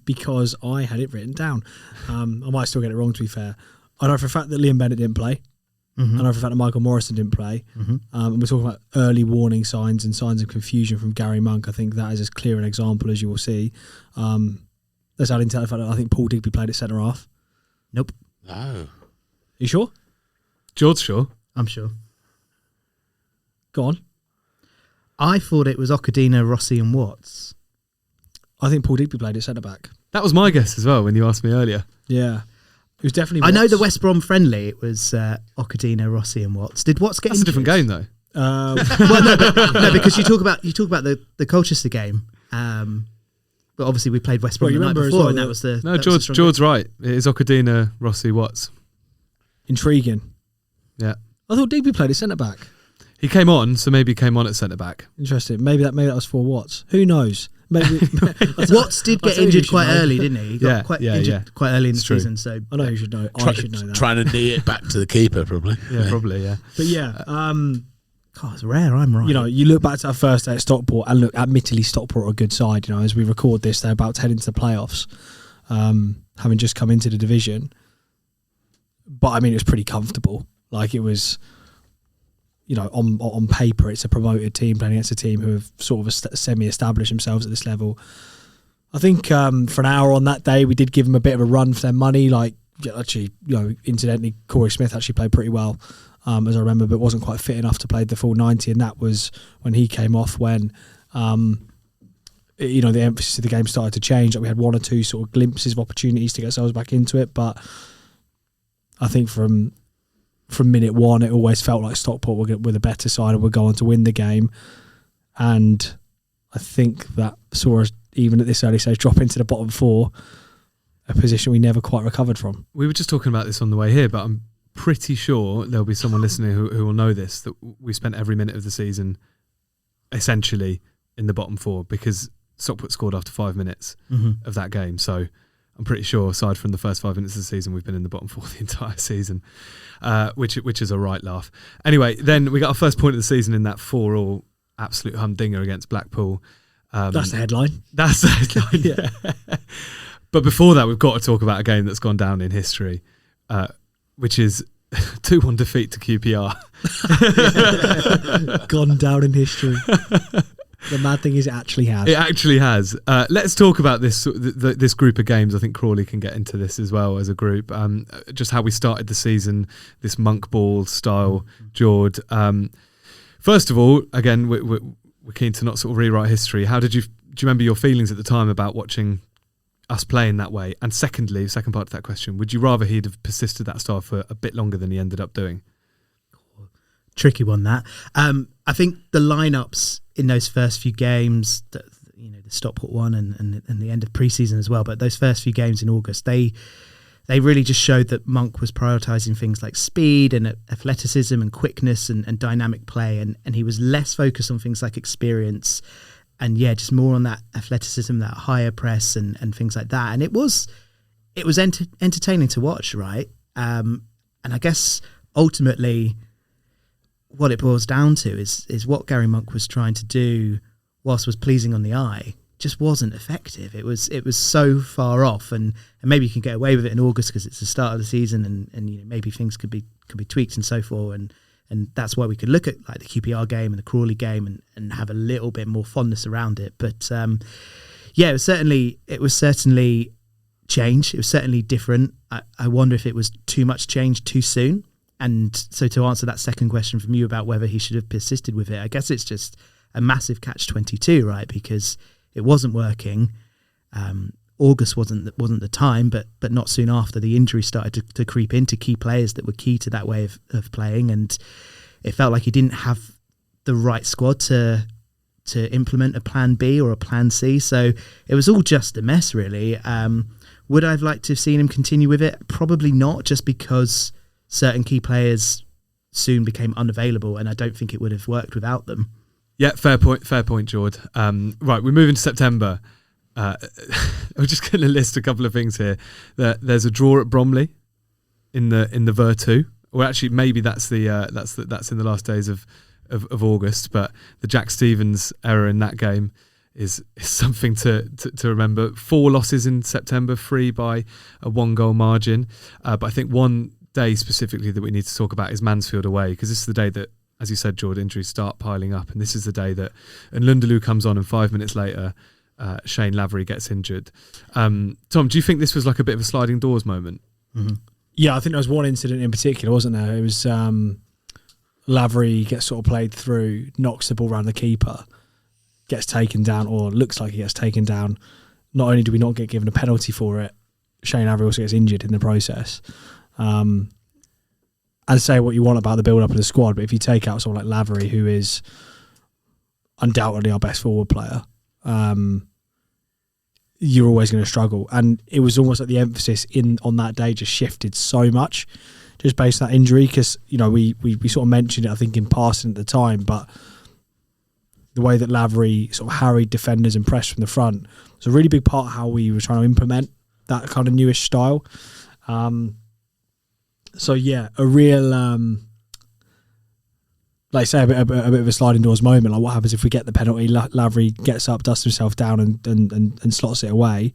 Speaker 2: Because I had it written down. I might still get it wrong, to be fair. I know for a fact that Liam Bennett didn't play. Mm-hmm. I know for a fact that Michael Morrison didn't play. Mm-hmm. And we're talking about early warning signs and signs of confusion from Gary Monk. I think that is as clear an example as you will see. Let's add into the fact that I think Paul Digby played at centre half.
Speaker 3: Nope.
Speaker 4: No.
Speaker 2: You sure?
Speaker 1: Jord's sure.
Speaker 3: I'm sure.
Speaker 2: Go on.
Speaker 3: I thought it was Okadina, Rossi and Watts.
Speaker 2: I think Paul Digby played at centre back.
Speaker 1: That was my guess as well when you asked me earlier.
Speaker 2: Yeah. It was definitely
Speaker 3: I know
Speaker 2: Watts.
Speaker 3: the West Brom friendly. It was Ocadina, Rossi, and Watts. Did Watts get
Speaker 1: That's a
Speaker 3: injured?
Speaker 1: different game though.
Speaker 3: Well, no, because you talk about the Colchester game. But obviously we played West Brom the night before, and that was the
Speaker 1: No, Jord's right. It is Ocadina, Rossi, Watts.
Speaker 2: Intriguing.
Speaker 1: Yeah.
Speaker 2: I thought Digby played at centre back.
Speaker 1: He came on, so maybe he came on at centre back.
Speaker 2: Interesting. Maybe that was for Watts. Who knows? Maybe
Speaker 3: Watts did get injured quite early, didn't he? He got quite injured quite early in the season. So
Speaker 2: I know who should know. I should know that.
Speaker 4: Trying to knee it back to the keeper, probably.
Speaker 1: Yeah, probably, yeah.
Speaker 2: But yeah,
Speaker 3: God, it's rare. I'm right.
Speaker 2: you know, you look back to our first day at Stockport, and look, admittedly, Stockport are a good side. You know, as we record this, they're about to head into the playoffs, having just come into the division. But I mean, it was pretty comfortable. Like it was, you know, on paper, it's a promoted team playing against a team who have sort of semi-established themselves at this level. I think for an hour on that day, we did give them a bit of a run for their money. Like, actually, you know, incidentally, Corey Smith actually played pretty well, as I remember, but wasn't quite fit enough to play the full 90, and that was when he came off, when, you know, the emphasis of the game started to change. Like we had one or two sort of glimpses of opportunities to get ourselves back into it, but I think from minute one, it always felt like Stockport were the better side and were going to win the game. And I think that saw us, even at this early stage, drop into the bottom four, a position we never quite recovered from.
Speaker 1: We were just talking about this on the way here, but I'm pretty sure there'll be someone listening who will know this, that we spent every minute of the season essentially in the bottom four because Stockport scored after 5 minutes of that game. So I'm pretty sure, aside from the first 5 minutes of the season, we've been in the bottom four the entire season, which is a right laugh. Anyway, then we got our first point of the season in that 4-4 absolute humdinger against Blackpool.
Speaker 2: That's the headline.
Speaker 1: That's the headline, yeah. But before that, we've got to talk about a game that's gone down in history, which is 2-1 defeat to QPR.
Speaker 2: Gone down in history. The mad thing is it actually has.
Speaker 1: It actually has. Let's talk about this group of games. I think Crawley can get into this as well as a group. Just how we started the season, this monk ball style Jord. First of all, again, we're keen to not sort of rewrite history. Do you remember your feelings at the time about watching us playing that way? And secondly, second part to that question, would you rather he'd have persisted that style for a bit longer than he ended up doing?
Speaker 3: Tricky one, that. I think the lineups in those first few games, the Stockport one and the end of pre-season as well, but those first few games in August, they really just showed that Monk was prioritising things like speed and athleticism and quickness and dynamic play, and he was less focused on things like experience and just more on that athleticism, that higher press and things like that. And it was entertaining to watch, right? And I guess ultimately what it boils down to is what Gary Monk was trying to do, whilst was pleasing on the eye, just wasn't effective. It was so far off, and maybe you can get away with it in August because it's the start of the season, and maybe things could be tweaked and so forth, and that's why we could look at like the QPR game and the Crawley game and have a little bit more fondness around it. But it was certainly change. It was certainly different. I wonder if it was too much change too soon. And so to answer that second question from you about whether he should have persisted with it, I guess it's just a massive catch-22, right? Because it wasn't working. August wasn't the time, but not soon after, the injury started to creep into key players that were key to that way of playing, and it felt like he didn't have the right squad to implement a plan B or a plan C. So it was all just a mess, really. Would I have liked to have seen him continue with it? Probably not, just because certain key players soon became unavailable, and I don't think it would have worked without them.
Speaker 1: Yeah, fair point, Jord. Right, we move into September. I'm just going to list a couple of things here. There's a draw at Bromley in the Virtu. Well, actually, maybe that's in the last days of August. But the Jack Stevens error in that game is something to remember. 4 losses in September, 3 by a 1-goal margin. But I think one day specifically that we need to talk about is Mansfield away, because this is the day that, as you said, Jord, injuries start piling up, and this is the day that Nlundulu comes on and 5 minutes later Shane Lavery gets injured. Tom, do you think this was like a bit of a sliding doors moment?
Speaker 2: Mm-hmm. Yeah, I think there was one incident in particular, wasn't there? It was Lavery gets sort of played through, knocks the ball around the keeper, gets taken down, or looks like he gets taken down, not only do we not get given a penalty for it, Shane Lavery also gets injured in the process. And say what you want about the build-up of the squad, but if you take out someone like Lavery, who is undoubtedly our best forward player, you're always going to struggle. And it was almost like the emphasis on that day just shifted so much, just based on that injury, because we sort of mentioned it, I think, in passing at the time, but the way that Lavery sort of harried defenders and pressed from the front was a really big part of how we were trying to implement that kind of newish style. So yeah, a real, like I say, a bit of a sliding doors moment. Like, what happens if we get the penalty? Lavery gets up, dusts himself down, and slots it away.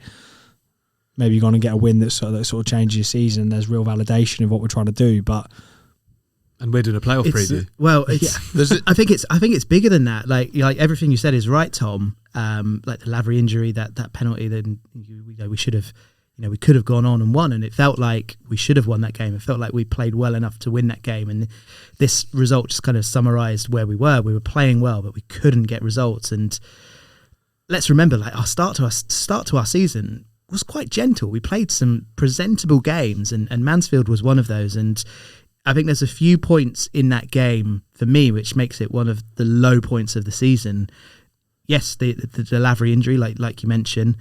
Speaker 2: Maybe you're going to get a win that sort of changes your season. There's real validation of what we're trying to do,
Speaker 1: and we're doing a playoff preview.
Speaker 3: Well, I think it's bigger than that. Like everything you said is right, Tom. Like the Lavery injury, that penalty, then we should have. We could have gone on and won, and it felt like we should have won that game. It felt like we played well enough to win that game, and this result just kind of summarised where we were. We were playing well, but we couldn't get results. And let's remember, like, our start to our season was quite gentle. We played some presentable games, and Mansfield was one of those. And I think there's a few points in that game for me which makes it one of the low points of the season. Yes, the Lavery injury, like you mentioned,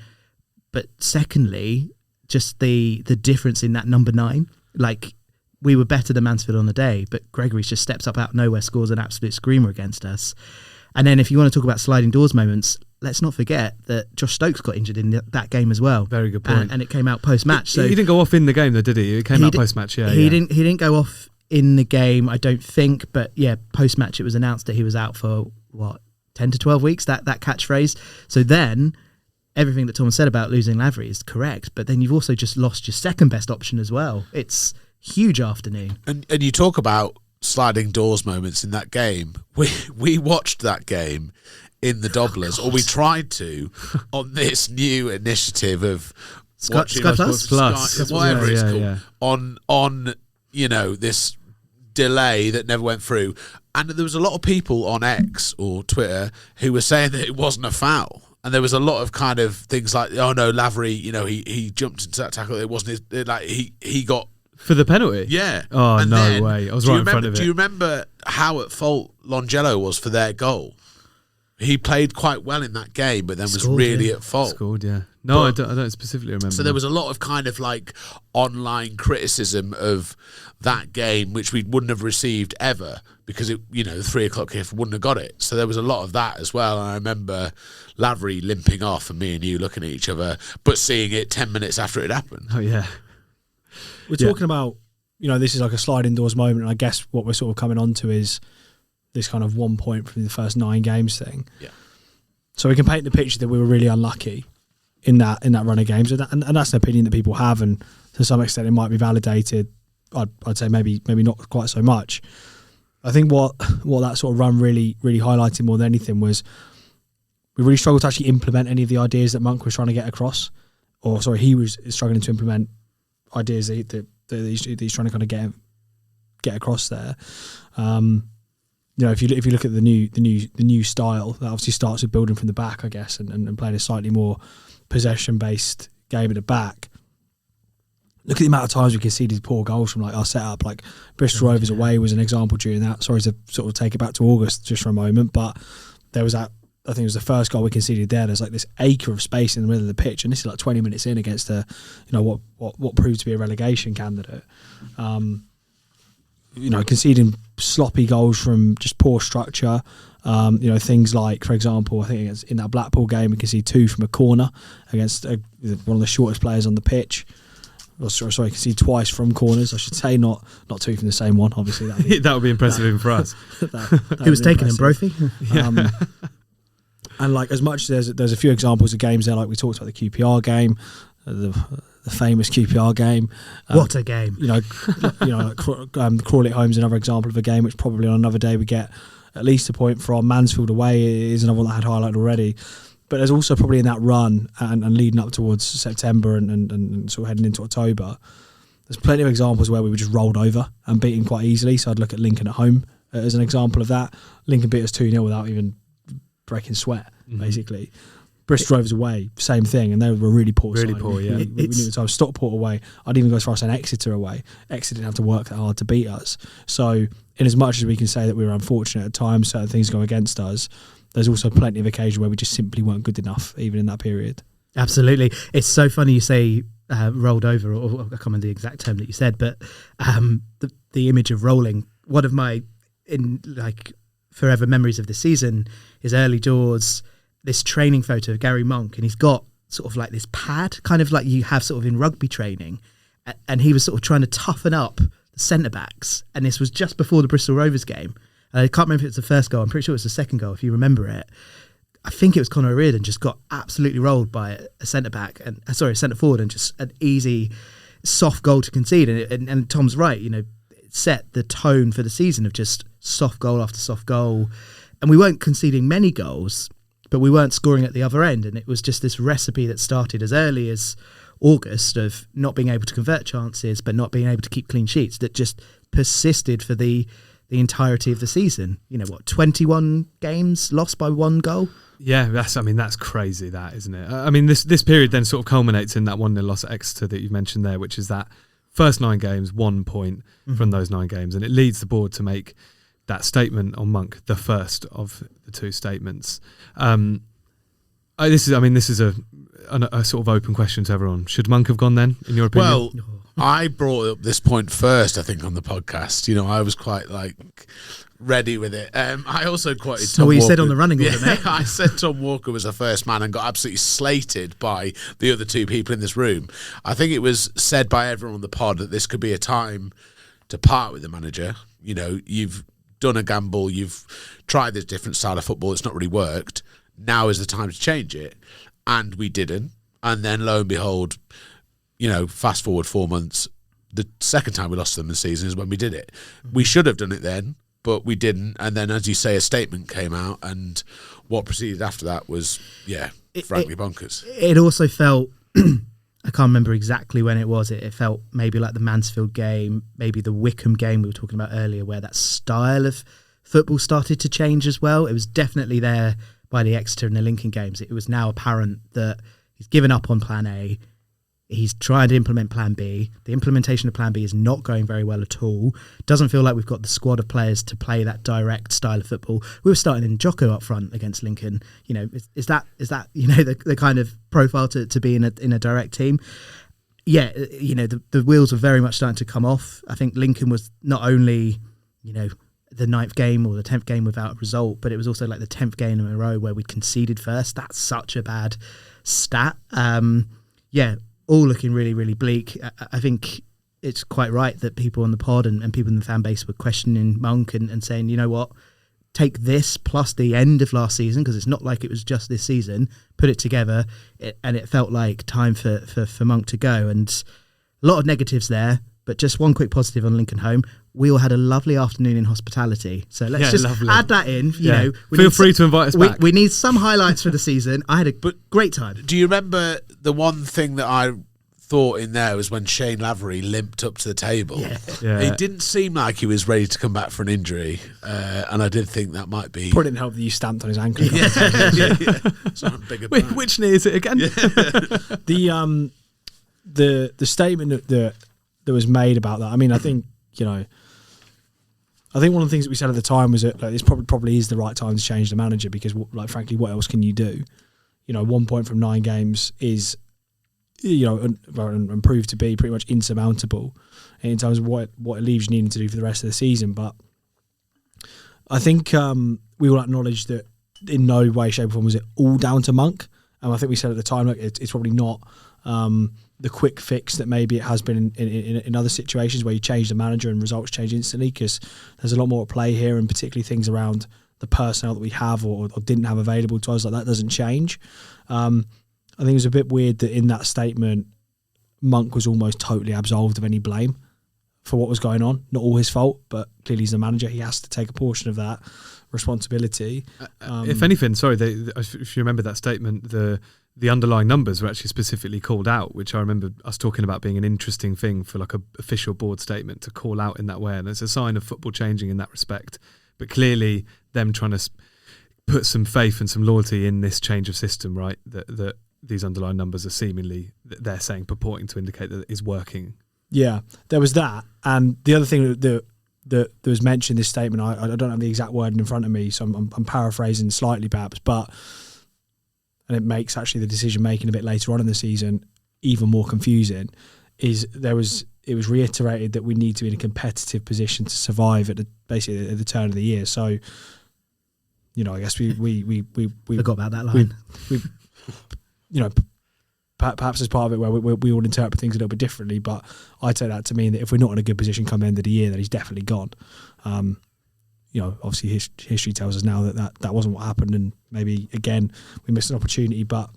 Speaker 3: but secondly, just the difference in that number 9. Like, we were better than Mansfield on the day, but Gregory's just steps up out of nowhere, scores an absolute screamer against us. And then if you want to talk about sliding doors moments, let's not forget that Josh Stokes got injured in that game as well.
Speaker 1: Very good point.
Speaker 3: And it came out post-match. So
Speaker 1: he didn't go off in the game though, did he? It came out post-match, yeah.
Speaker 3: He didn't go off in the game, I don't think, but yeah, post-match it was announced that he was out for 10 to 12 weeks, that catchphrase. So then everything that Tom said about losing Lavery is correct, but then you've also just lost your second best option as well. It's huge afternoon.
Speaker 4: And you talk about sliding doors moments in that game. We watched that game in the Dobblers, or we tried to, on this new initiative of
Speaker 3: Sky Plus,
Speaker 4: whatever it's called, on this delay that never went through. And there was a lot of people on X or Twitter who were saying that it wasn't a foul. And there was a lot of kind of things like, oh no, Lavery, he jumped into that tackle. It wasn't he got
Speaker 1: for the penalty.
Speaker 4: Yeah.
Speaker 1: Oh, and no way! I was right in front of it.
Speaker 4: Do you remember how at fault Longello was for their goal? He played quite well in that game, but then was really at fault.
Speaker 1: Scored, yeah. No, I don't specifically remember.
Speaker 4: So there was a lot of kind of like online criticism of that game, which we wouldn't have received ever because the 3 o'clock kick wouldn't have got it. So there was a lot of that as well. And I remember Lavery limping off and me and you looking at each other, but seeing it 10 minutes after it happened.
Speaker 1: Oh, yeah.
Speaker 2: We're talking about, this is like a sliding doors moment. And I guess what we're sort of coming on to is this kind of 1 point from the first 9 games thing.
Speaker 4: Yeah.
Speaker 2: So we can paint the picture that we were really unlucky in that run of games, and that's an opinion that people have, and to some extent it might be validated. I'd say maybe not quite so much. I think what that sort of run really highlighted more than anything was we really struggled to actually implement any of the ideas that Monk was trying to get across, he was struggling to implement ideas that he's trying to kind of get across there. If you look at the new style, that obviously starts with building from the back, I guess, and playing a slightly more possession-based game at the back. Look at the amount of times we conceded poor goals from our setup. Like Bristol Rovers away was an example during that. Sorry to sort of take it back to August just for a moment, but there was that. I think it was the first goal we conceded there. There's this acre of space in the middle of the pitch, and this is 20 minutes in against what proved to be a relegation candidate. Conceding sloppy goals from just poor structure. Things like, for example, I think in that Blackpool game, we can see 2 from a corner against one of the shortest players on the pitch. You can see twice from corners, I should say, not 2 from the same one. Obviously,
Speaker 1: that would be impressive even for us.
Speaker 3: Who was taking him, Brophy?
Speaker 2: And as much as there's a few examples of games there, like we talked about the QPR game, the famous QPR game.
Speaker 3: What a game!
Speaker 2: Crawley at Home's another example of a game which probably on another day we get at least a point from. Mansfield away is another one that I had highlighted already. But there's also probably in that run and leading up towards September and sort of heading into October, there's plenty of examples where we were just rolled over and beaten quite easily. So I'd look at Lincoln at home as an example of that. Lincoln beat us 2-0 without even breaking sweat, basically. Bristol Rovers away, same thing, and they were really poor.
Speaker 1: Really
Speaker 2: side.
Speaker 1: poor, yeah.
Speaker 2: We knew the time. Stockport away. I'd even go as far as saying Exeter away. Exeter didn't have to work that hard to beat us. So, in as much as we can say that we were unfortunate at times, certain things go against us, there's also plenty of occasions where we just simply weren't good enough, even in that period.
Speaker 3: Absolutely. It's so funny you say rolled over, or I can't remember the exact term that you said, but the image of rolling, one of my forever memories of the season is early doors, this training photo of Gary Monk, and he's got sort of like this pad, kind of like you have sort of in rugby training, and he was sort of trying to toughen up the centre-backs, and this was just before the Bristol Rovers game. I can't remember if it's the first goal, I'm pretty sure it was the second goal, if you remember it. I think it was Conor Reardon just got absolutely rolled by a centre-back, and a centre-forward, and just an easy, soft goal to concede. And Tom's right, it set the tone for the season of just soft goal after soft goal. And we weren't conceding many goals, but we weren't scoring at the other end. And it was just this recipe that started as early as August of not being able to convert chances, but not being able to keep clean sheets, that just persisted for the entirety of the season. 21 games lost by one goal?
Speaker 1: Yeah, that's crazy, that, isn't it? This period then sort of culminates in that 1-0 loss at Exeter that you've mentioned there, which is that first 9 games, 1 point from those 9 games, and it leads the board to make that statement on Monk, the first of the 2 statements. This is a sort of open question to everyone. Should Monk have gone then, in your opinion?
Speaker 4: Well, I brought up this point first, I think, on the podcast. I was quite ready with it. I also quoted Tom Walker.
Speaker 3: You said on the running order, mate.
Speaker 4: I said Tom Walker was the first man and got absolutely slated by the other 2 people in this room. I think it was said by everyone on the pod that this could be a time to part with the manager. You've done a gamble, you've tried this different style of football, it's not really worked. Now is the time to change it. And we didn't. And then lo and behold, fast forward 4 months, the second time we lost them in the season is when we did it. We should have done it then, but we didn't. And then, as you say, a statement came out, and what proceeded after that was, frankly bonkers.
Speaker 3: It also felt, I can't remember exactly when it was, it felt maybe like the Mansfield game, maybe the Wickham game we were talking about earlier, where that style of football started to change as well. It was definitely there by the Exeter and the Lincoln games. It was now apparent that he's given up on plan A. He's trying to implement plan B. The implementation of plan B is not going very well at all. Doesn't feel like we've got the squad of players to play that direct style of football. We were starting in Jocko up front against Lincoln. Is that the kind of profile to be in a direct team? Yeah, the wheels were very much starting to come off. I think Lincoln was not only, the 9th game or the 10th game without a result, but it was also like the 10th game in a row where we conceded first. That's such a bad stat. All looking really, really bleak. I think it's quite right that people on the pod and people in the fan base were questioning Monk and saying, you know what, take this plus the end of last season, because it's not like it was just this season, put it together, and it felt like time for Monk to go. And a lot of negatives there, but just one quick positive on Lincoln home. We all had a lovely afternoon in hospitality. So let's just add that in.
Speaker 1: Feel free to invite us back.
Speaker 3: We need some highlights for the season. I had a great time.
Speaker 4: Do you remember the one thing that I thought in there was when Shane Lavery limped up to the table?
Speaker 1: Yeah.
Speaker 4: It didn't seem like he was ready to come back for an injury, and I did think that might be...
Speaker 2: Probably didn't help that you stamped on his ankle.
Speaker 1: Which knee is it again?
Speaker 2: The statement that was made about that, I think, I think one of the things that we said at the time was that this probably is the right time to change the manager, because frankly, what else can you do? 1 point from 9 games is, and proved to be pretty much insurmountable in terms of what it leaves you needing to do for the rest of the season. But I think we all acknowledge that in no way, shape, or form was it all down to Monk. And I think we said at the time, it's probably not the quick fix that maybe it has been in other situations where you change the manager and results change instantly, because there's a lot more at play here, and particularly things around the personnel that we have or didn't have available to us, like that doesn't change. I think it was a bit weird that in that statement, Monk was almost totally absolved of any blame for what was going on. Not all his fault, but clearly he's the manager. He has to take a portion of that responsibility.
Speaker 1: If anything, if you remember that statement, the underlying numbers were actually specifically called out, which I remember us talking about being an interesting thing for like a official board statement to call out in that way. And it's a sign of football changing in that respect. But clearly them trying to put some faith and some loyalty in this change of system, right? That these underlying numbers are seemingly, they're saying, purporting to indicate that it is working.
Speaker 2: Yeah, there was that. And the other thing that was mentioned in this statement, I don't have the exact wording in front of me, so I'm paraphrasing slightly perhaps, and it makes actually the decision making a bit later on in the season even more confusing, is it was reiterated that we need to be in a competitive position to survive basically at the turn of the year. So, you know, I guess we
Speaker 3: forgot about that line.
Speaker 2: We you know, perhaps as part of it where we all interpret things a little bit differently, but I take that to mean that if we're not in a good position come the end of the year, then he's definitely gone. You know, obviously history tells us now that wasn't what happened, and maybe again we missed an opportunity. But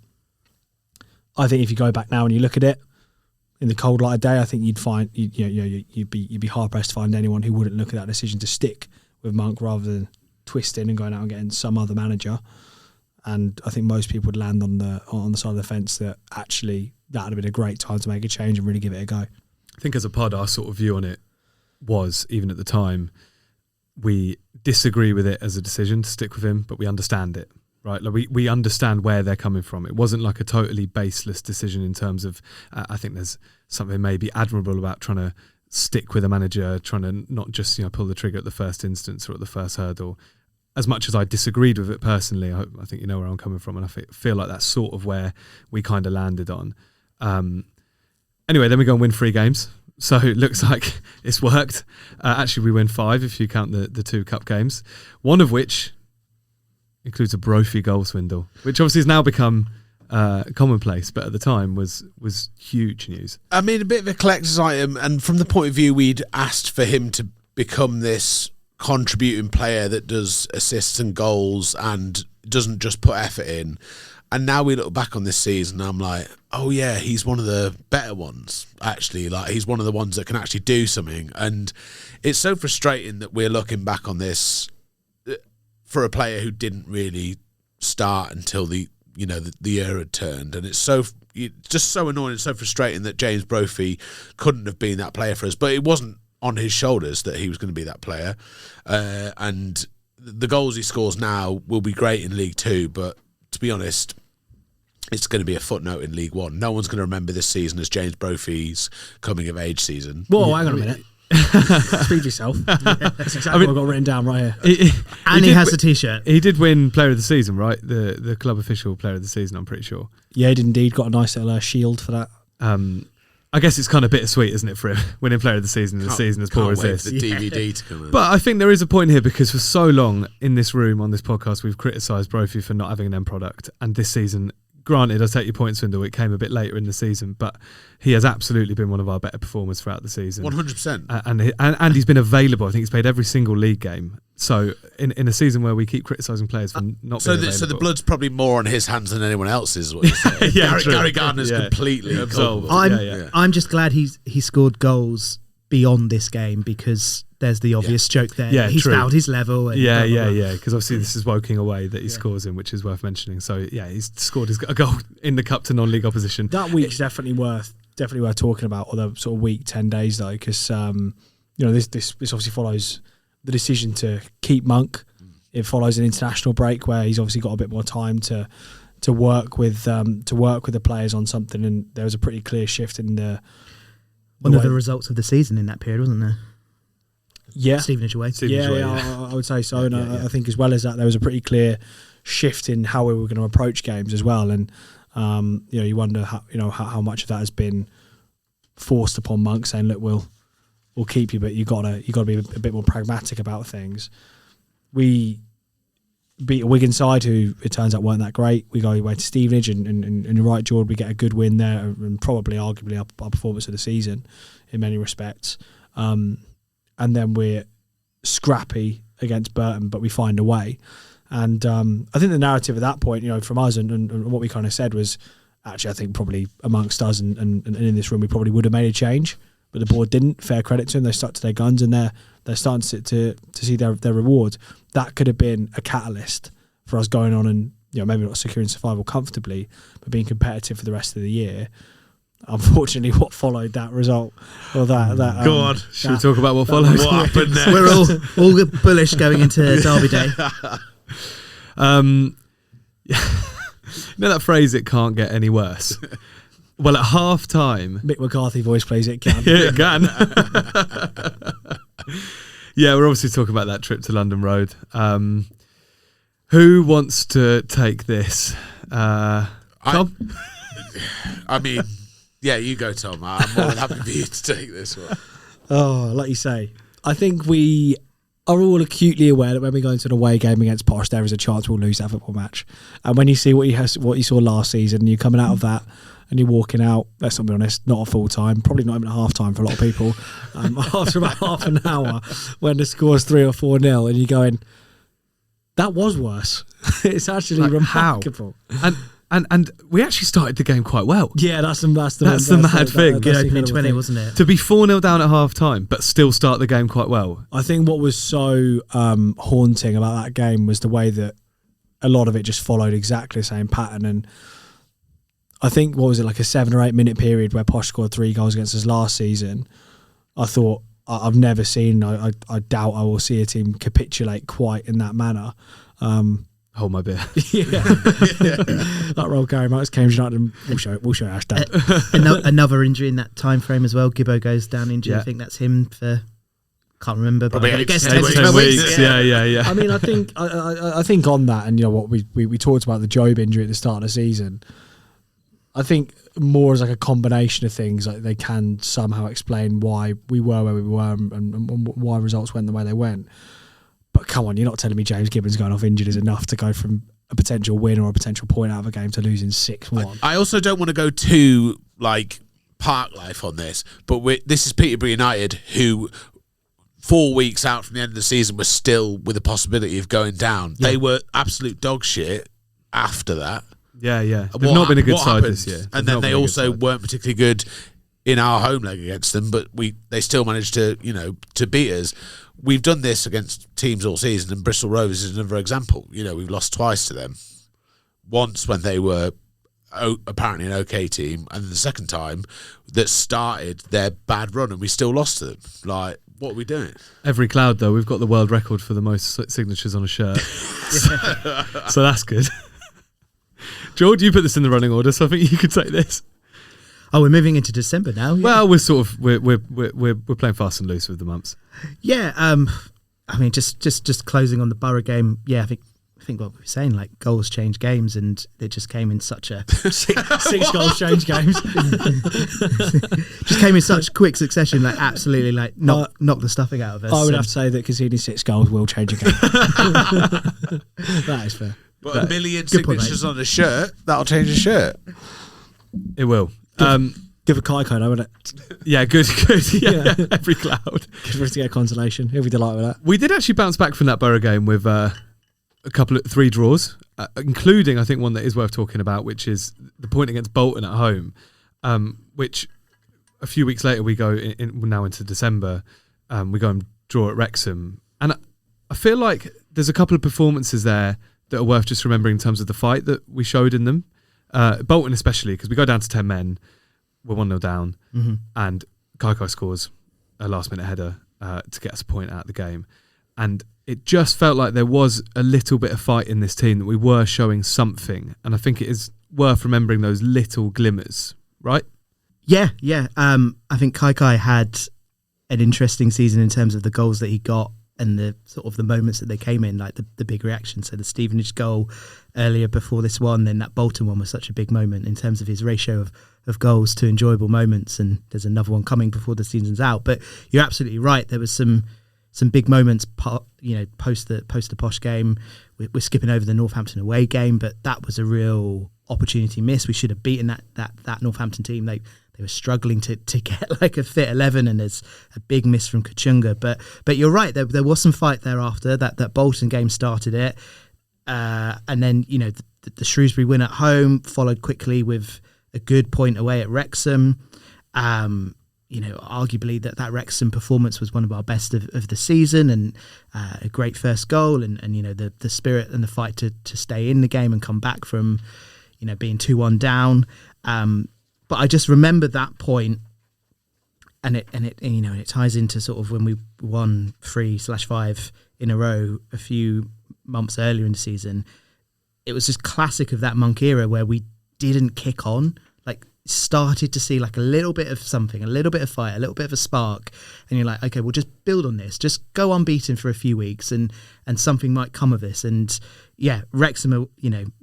Speaker 2: I think if you go back now and you look at it in the cold light of day, I think you'd find you'd be hard pressed to find anyone who wouldn't look at that decision to stick with Monk rather than twisting and going out and getting some other manager. And I think most people would land on the side of the fence that actually that would have been a great time to make a change and really give it a go.
Speaker 1: I think as a pod, our sort of view on it was, even at the time, we disagree with it as a decision to stick with him, but we understand it, right? Like we understand where they're coming from. It wasn't like a totally baseless decision in terms of, I think there's something maybe admirable about trying to stick with a manager, trying to not just, pull the trigger at the first instance or at the first hurdle. As much as I disagreed with it personally, I think you know where I'm coming from, and I feel like that's sort of where we kind of landed on. Anyway, then we go and win 3 games. So it looks like it's worked. Actually, we win 5 if you count the 2 cup games, one of which includes a Brophy goal swindle, which obviously has now become commonplace, but at the time was huge news.
Speaker 4: I mean, a bit of a collector's item, and from the point of view we'd asked for him to become this contributing player that does assists and goals and doesn't just put effort in. And now we look back on this season and I'm like, oh yeah, he's one of the better ones, actually. Like, he's one of the ones that can actually do something. And it's so frustrating that we're looking back on this for a player who didn't really start until the year had turned. And it's just so annoying and so frustrating that James Brophy couldn't have been that player for us. But it wasn't on his shoulders that he was going to be that player. And the goals he scores now will be great in League 2, but to be honest, it's going to be a footnote in League 1. No one's going to remember this season as James Brophy's coming of age season.
Speaker 2: Whoa, hang on a minute. Speak for yourself. That's exactly what I've got written down right here.
Speaker 3: He has a t-shirt.
Speaker 1: He did win Player of the Season, right? The club official Player of the Season, I'm pretty sure.
Speaker 2: Yeah, he did indeed. Got a nice little shield for that.
Speaker 1: I guess it's kind of bittersweet, isn't it, for him, winning Player of the Season in a season as poor as this.
Speaker 4: The DVD to come in.
Speaker 1: But I think there is a point here, because for so long in this room on this podcast we've criticised Brophy for not having an end product, and this season, granted, I take your point, Swindle, it came a bit later in the season, but he has absolutely been one of our better performers throughout the season.
Speaker 4: 100%.
Speaker 1: And he's been available. I think he's played every single league game. So in a season where we keep criticising players for not being available.
Speaker 4: So the blood's probably more on his hands than anyone else's, is what you're saying. Gary Gardner's completely absolved.
Speaker 3: I'm just glad he scored goals beyond this game, because there's the obvious joke there.
Speaker 1: Yeah,
Speaker 3: he's
Speaker 1: true.
Speaker 3: found his level. And
Speaker 1: Because obviously this is Woking away that he scores in, which is worth mentioning. So yeah, he's scored a goal in the cup to non-league opposition.
Speaker 2: That week's definitely worth talking about, or the sort of week 10 days though, because this obviously follows the decision to keep Monk. It follows an international break where he's obviously got a bit more time to work with the players on something, and there was a pretty clear shift in the
Speaker 3: one of the results of the season in that period, wasn't there?
Speaker 2: Yeah,
Speaker 3: Stevenage away.
Speaker 2: I would say so. And I think as well as that, there was a pretty clear shift in how we were going to approach games as well. And you wonder how much of that has been forced upon Monk, saying, "Look, we'll keep you, but you got to be a bit more pragmatic about things." We beat a Wigan side who it turns out weren't that great. We go away to Stevenage, and you're right, Jord, we get a good win there, and probably arguably our performance of the season in many respects. And then we're scrappy against Burton, but we find a way. And I think the narrative at that point, from us and what we kind of said was, actually, I think probably amongst us and in this room, we probably would have made a change, but the board didn't. Fair credit to them. They stuck to their guns, and they're starting to see their reward. That could have been a catalyst for us going on and maybe not securing survival comfortably, but being competitive for the rest of the year. Unfortunately, what followed that result, or
Speaker 1: God, should we talk about what followed?
Speaker 4: What happened next?
Speaker 3: We're all bullish going into Derby Day.
Speaker 1: You know that phrase, it can't get any worse? Well, at half time...
Speaker 2: Mick McCarthy voice plays it can.
Speaker 1: Yeah, it can. Yeah, we're obviously talking about that trip to London Road. Who wants to take this? Tom?
Speaker 4: I mean, yeah, you go, Tom. I'm more than happy for you to take this one.
Speaker 2: Oh, like you say, I think we are all acutely aware that when we go into an away game against Posh, there is a chance we'll lose that football match. And when you see what you saw last season, you're coming out of that and you're walking out, let's not be honest, not a full time, probably not even a half time for a lot of people, after about half an hour when the score's 3 or 4-0 and you're going, that was worse. It's actually
Speaker 3: Like,
Speaker 2: remarkable.
Speaker 1: And we actually started the game quite well.
Speaker 2: Yeah, that's the
Speaker 1: mad thing.
Speaker 3: Good opening
Speaker 2: incredible
Speaker 3: 20,
Speaker 2: thing.
Speaker 3: wasn't it?
Speaker 1: To be 4-0 down at half time, but still start the game quite well.
Speaker 2: I think what was so haunting about that game was the way that a lot of it just followed exactly the same pattern. And I think, what was it, like a 7 or 8 minute period where Posh scored 3 goals against us last season. I thought, I've never seen, I doubt I will see a team capitulate quite in that manner.
Speaker 1: Hold my beer.
Speaker 2: Yeah. That role Gary Marks, Cambridge United, and we'll show Ashton.
Speaker 3: Another injury in that time frame as well. Gibbo goes down injured.
Speaker 1: Yeah.
Speaker 3: I think that's him for, can't remember, but
Speaker 4: Probably
Speaker 3: I guess
Speaker 4: 10
Speaker 3: 10
Speaker 1: 10
Speaker 3: weeks.
Speaker 1: weeks. Yeah.
Speaker 2: I mean, I think on that, and you know what, we talked about the Job injury at the start of the season. I think more as like a combination of things, like they can somehow explain why we were where we were and why results went the way they went. But come on, you're not telling me James Gibbons going off injured is enough to go from a potential win or a potential point out of a game to losing 6-1.
Speaker 4: I also don't want to go too like park life on this, but this is Peterborough United, who 4 weeks out from the end of the season were still with the possibility of going down. Yeah. They were absolute dog shit after that.
Speaker 1: Yeah. They've not been a good side this year.
Speaker 4: And then they also weren't particularly good in our home leg against them, but they still managed to beat us. We've done this against teams all season, and Bristol Rovers is another example. We've lost twice to them. Once when they were apparently an okay team, and the second time that started their bad run, and we still lost to them. Like, what are we doing?
Speaker 1: Every cloud, though, we've got the world record for the most signatures on a shirt. So that's good. Jord, you put this in the running order, so I think you could take this.
Speaker 3: Oh, we're moving into December now. Yeah.
Speaker 1: Well, we're playing fast and loose with the months.
Speaker 3: Yeah. I mean, just closing on the Borough game. Yeah, I think what we were saying, like, goals change games, and it just came in such a
Speaker 2: six goals change games.
Speaker 3: Just came in such quick succession, like absolutely, like knock the stuffing out of us.
Speaker 2: I would have to say that conceding 6 goals will change a game. That is fair.
Speaker 4: But 1 million signatures on a shirt, that'll change a shirt.
Speaker 1: It will.
Speaker 2: Give a Kaiko, though, wouldn't it?
Speaker 1: Yeah, good. Yeah. Every cloud.
Speaker 2: Good for us to get a consolation. He'll be delighted with that.
Speaker 1: We did actually bounce back from that Borough game with a couple of 3 draws, including, I think, one that is worth talking about, which is the point against Bolton at home, which a few weeks later we go now into December, we go and draw at Wrexham. And I feel like there's a couple of performances there that are worth just remembering in terms of the fight that we showed in them. Bolton especially, because we go down to 10 men, we're 1-0 down, and Kaiko scores a last-minute header to get us a point out of the game. And it just felt like there was a little bit of fight in this team, that we were showing something. And I think it is worth remembering those little glimmers, right?
Speaker 3: Yeah. I think Kaikai had an interesting season in terms of the goals that he got and the sort of the moments that they came in, like the big reaction. So the Stevenage goal earlier before this one, then that Bolton one was such a big moment in terms of his ratio of goals to enjoyable moments. And there's another one coming before the season's out. But you're absolutely right. There was some big moments, post the Posh game. We're skipping over the Northampton away game, but that was a real opportunity miss. We should have beaten that Northampton team. They were struggling to get like a fit 11, and there's a big miss from Kachunga. But you're right, there was some fight thereafter. That Bolton game started it, and then the Shrewsbury win at home followed quickly with a good point away at Wrexham. Arguably that Wrexham performance was one of our best of the season, and a great first goal, and the spirit and the fight to stay in the game and come back from being 2-1 down. But I just remember that point, and it ties into sort of when we won 3/5 in a row a few months earlier in the season. it was just classic of that Monk era where we didn't kick on. Like, started to see like a little bit of something, a little bit of fire, a little bit of a spark, and you're like, okay, we'll just build on this, just go unbeaten for a few weeks, and something might come of this. And yeah, Wrexham,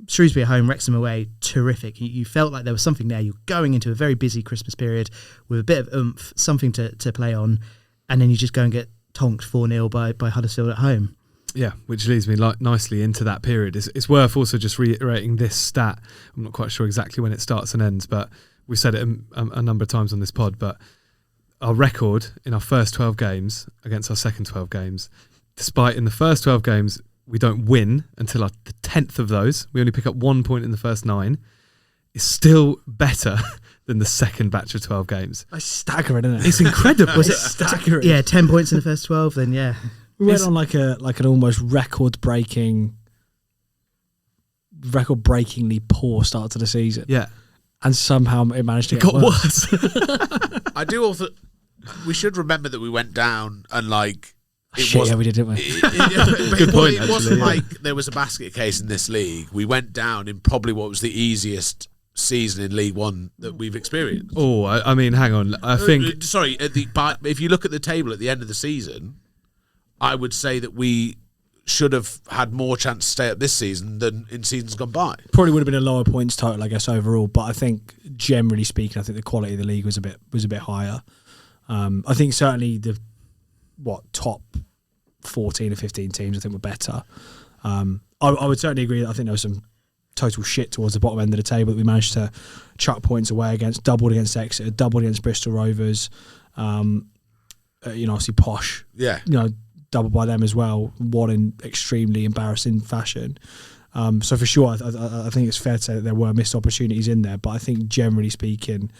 Speaker 3: Shrewsbury at home, Wrexham away, terrific. You felt like there was something there. You're going into a very busy Christmas period with a bit of oomph, something to play on, and then you just go and get tonked 4-0 by Huddersfield at home.
Speaker 1: Yeah, which leads me nicely into that period. It's worth also just reiterating this stat. I'm not quite sure exactly when it starts and ends, but we've said it a number of times on this pod, but our record in our first 12 games against our second 12 games, despite in the first 12 games we don't win until the 10th of those, we only pick up 1 point in the first 9, is still better than the second batch of 12 games.
Speaker 2: That's staggering, isn't it?
Speaker 1: It's incredible.
Speaker 2: Was it staggering?
Speaker 3: Yeah, 10 points in the first 12, then yeah.
Speaker 2: We went on like an almost record-breakingly poor start to the season.
Speaker 1: Yeah.
Speaker 2: And somehow it managed to
Speaker 1: It
Speaker 2: get
Speaker 1: got worse.
Speaker 4: I do also. We should remember that we went down and like.
Speaker 2: Yeah, we did, didn't we?
Speaker 1: Good point,
Speaker 4: It wasn't
Speaker 1: actually, yeah.
Speaker 4: like there was a basket case in this league. We went down in probably what was the easiest season in League One that we've experienced.
Speaker 1: Oh, I mean, hang on. I think
Speaker 4: Sorry, if you look at the table at the end of the season, I would say that we should have had more chance to stay up this season than in seasons gone by.
Speaker 2: Probably would have been a lower points total, I guess, overall. But I think, generally speaking, I think the quality of the league was a bit higher. I think certainly the top 14 or 15 teams I think were better. I would certainly agree that I think there was some total shit towards the bottom end of the table that we managed to chuck points away against. Doubled against Exeter, doubled against Bristol Rovers. Obviously Posh.
Speaker 4: Yeah.
Speaker 2: Doubled by them as well, one in extremely embarrassing fashion. So for sure, I think it's fair to say that there were missed opportunities in there. But I think generally speaking,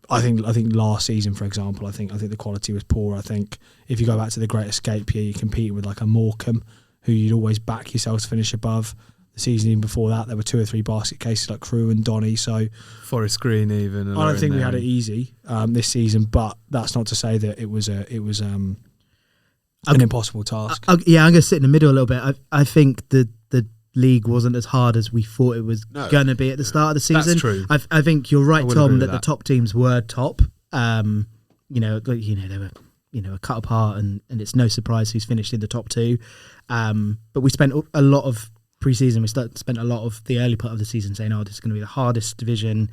Speaker 2: I think last season, for example, I think the quality was poor. I think if you go back to the Great Escape year, you're competing with like a Morecambe, who you'd always back yourself to finish above. The season even before that, there were 2 or 3 basket cases like Crewe and Donny. So
Speaker 1: Forest Green even.
Speaker 2: I don't think we had it easy this season, but that's not to say that it was an impossible task.
Speaker 3: I'm going to sit in the middle a little bit. I think the league wasn't as hard as we thought it was going to be at the start of the season.
Speaker 1: That's true.
Speaker 3: I think you're right, Tom, that the
Speaker 1: that.
Speaker 3: top teams were top. They were a cut apart, and it's no surprise who's finished in the top 2. But we spent a lot of pre-season. We spent a lot of the early part of the season saying, "Oh, this is going to be the hardest division,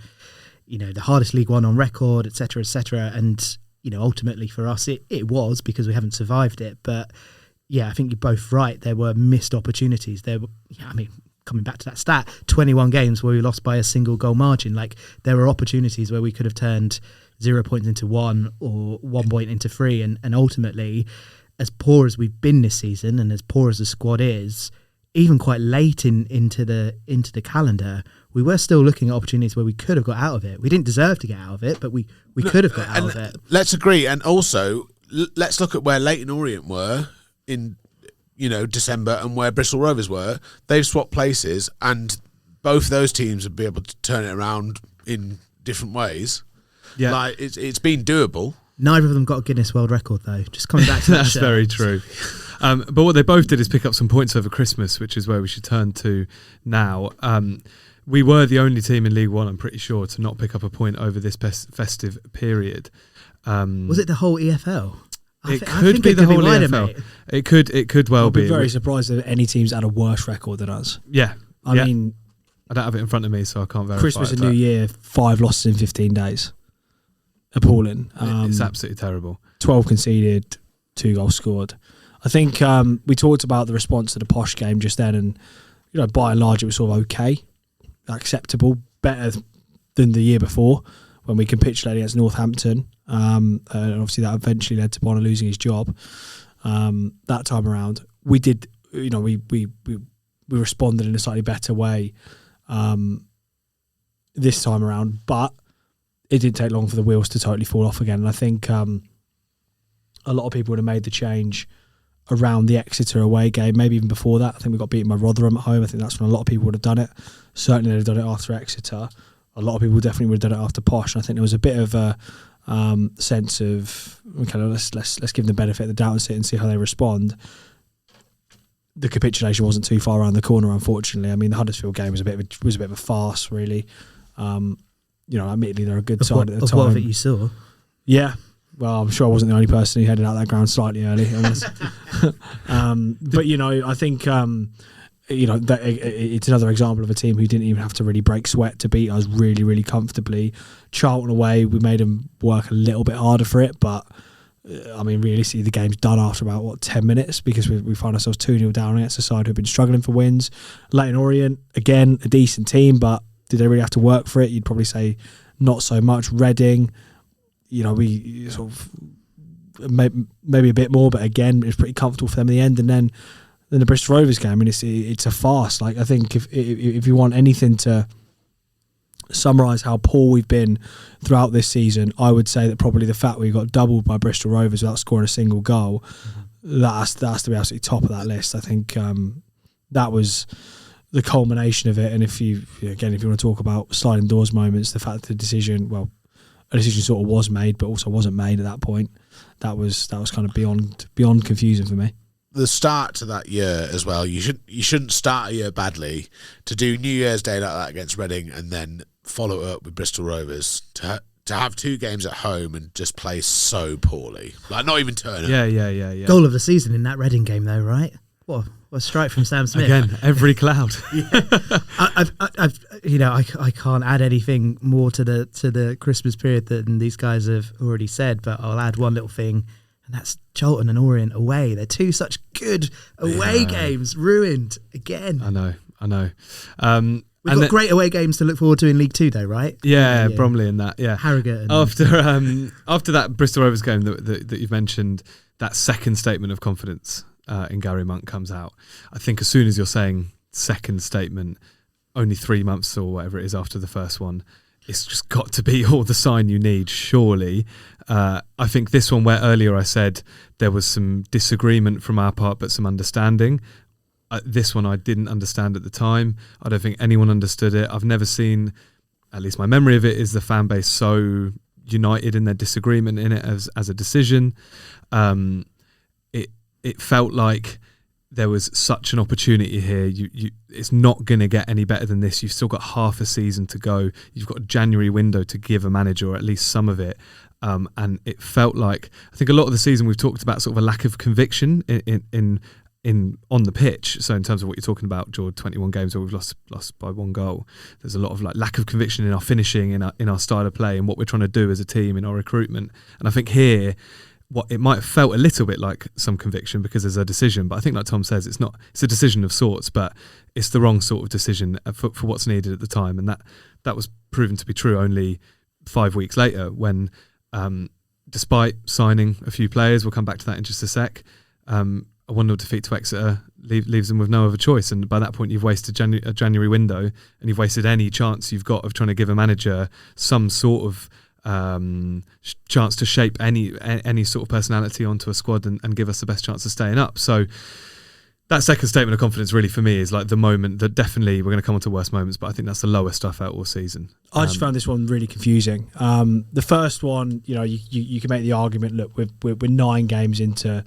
Speaker 3: the hardest League One on record, etc., etc." And ultimately for us, it was, because we haven't survived it. But yeah, I think you're both right. There were missed opportunities. Coming back to that stat, 21 games where we lost by a single goal margin. Like, there were opportunities where we could have turned 0 points into 1 or 1 point into 3. And ultimately, as poor as we've been this season and as poor as the squad is, even quite late into the calendar, we were still looking at opportunities where we could have got out of it. We didn't deserve to get out of it, but we could have got out of it.
Speaker 4: Let's agree. And also, let's look at where Leyton Orient were in December and where Bristol Rovers were. They've swapped places, and both those teams would be able to turn it around in different ways.
Speaker 1: Yeah.
Speaker 4: Like, it's been doable.
Speaker 3: Neither of them got a Guinness World Record, though. Just coming back to that.
Speaker 1: That's very true. But what they both did is pick up some points over Christmas, which is where we should turn to now. We were the only team in League One, I'm pretty sure, to not pick up a point over this festive period.
Speaker 3: Was it the whole EFL?
Speaker 1: It could be the whole EFL.
Speaker 3: Mate.
Speaker 1: It could well
Speaker 2: I'd be
Speaker 1: be.
Speaker 2: very surprised if any teams had a worse record than us.
Speaker 1: Yeah.
Speaker 2: I mean,
Speaker 1: I don't have it in front of me, so I can't verify.
Speaker 2: Christmas
Speaker 1: it,
Speaker 2: and New Year, 5 losses in 15 days. Appalling.
Speaker 1: It's absolutely terrible.
Speaker 2: 12 conceded, 2 goals scored. I think we talked about the response to the Posh game just then, and by and large it was sort of okay, acceptable, better than the year before when we capitulated against Northampton. And obviously that eventually led to Bonner losing his job. That time around, we did, we responded in a slightly better way this time around, but it didn't take long for the wheels to totally fall off again. And I think a lot of people would have made the change around the Exeter away game, maybe even before that. I think we got beaten by Rotherham at home. I think that's when a lot of people would have done it. Certainly they'd have done it after Exeter. A lot of people definitely would have done it after Posh. And I think there was a bit of a sense of, okay, let's give them the benefit of the doubt and see how they respond. the capitulation wasn't too far around the corner, unfortunately. I mean, the Huddersfield game was a bit of a farce, really. Admittedly, they're a good side at the time.
Speaker 3: What of it you saw?
Speaker 2: Yeah. Well, I'm sure I wasn't the only person who headed out that ground slightly early. But I think it's another example of a team who didn't even have to really break sweat to beat us really, really comfortably. Charlton away, we made them work a little bit harder for it, but realistically, the game's done after about 10 minutes because we find ourselves 2-0 down against a side who've been struggling for wins. Leyton Orient, again, a decent team, but did they really have to work for it? You'd probably say not so much. Reading, we sort of maybe a bit more, but again, it was pretty comfortable for them in the end. And then the Bristol Rovers game, it's a farce. Like, I think if you want anything to summarise how poor we've been throughout this season, I would say that probably the fact we got doubled by Bristol Rovers without scoring a single goal, that has to be absolutely top of that list. I think that was the culmination of it. And if you want to talk about sliding doors moments, the fact that a decision sort of was made, but also wasn't made at that point, that was kind of beyond confusing for me.
Speaker 4: The start to that year as well, you shouldn't start a year badly. To do New Year's Day like that against Reading and then follow it up with Bristol Rovers, to have 2 games at home and just play so poorly, like not even turn up.
Speaker 1: Yeah.
Speaker 3: Goal of the season in that Reading game, though, right? What a strike from Sam Smith.
Speaker 1: Again, every cloud.
Speaker 3: I can't add anything more to the Christmas period than these guys have already said, but I'll add one little thing, and that's Charlton and Orient away. They're 2 such good away games, ruined again.
Speaker 1: I know.
Speaker 3: We've got great away games to look forward to in League 2, though, right?
Speaker 1: Yeah, Bromley and that. Yeah,
Speaker 3: Harrogate.
Speaker 1: After that Bristol Rovers game that you've mentioned, that second statement of confidence in Gary Monk comes out. I think as soon as you're saying second statement, only 3 months or whatever it is after the first one, it's just got to be all the sign you need, surely. I think this one, where earlier I said there was some disagreement from our part but some understanding, this one I didn't understand at the time. I don't think anyone understood it. I've never seen, at least my memory of it, is the fan base so united in their disagreement in it as a decision. It felt like there was such an opportunity here. It's not going to get any better than this. You've still got half a season to go. You've got a January window to give a manager, or at least some of it. And it felt like, I think a lot of the season we've talked about sort of a lack of conviction in on the pitch. So in terms of what you're talking about, Jord, 21 games where we've lost by 1 goal. There's a lot of lack of conviction in our finishing, in our style of play, and what we're trying to do as a team in our recruitment. And I think here, it might have felt a little bit like some conviction because there's a decision, but I think, like Tom says, it's a decision of sorts, but it's the wrong sort of decision for what's needed at the time. And that was proven to be true only 5 weeks later when, despite signing a few players, we'll come back to that in just a sec, a 1-0 defeat to Exeter leaves them with no other choice. And by that point, you've wasted a January window, and you've wasted any chance you've got of trying to give a manager some sort of chance to shape any sort of personality onto a squad and give us the best chance of staying up. So that second statement of confidence really for me is like the moment that definitely we're going to come on to worse moments, but I think that's the lowest stuff out all season.
Speaker 2: I just found this one really confusing. The first one, you can make the argument, look, we're 9 games into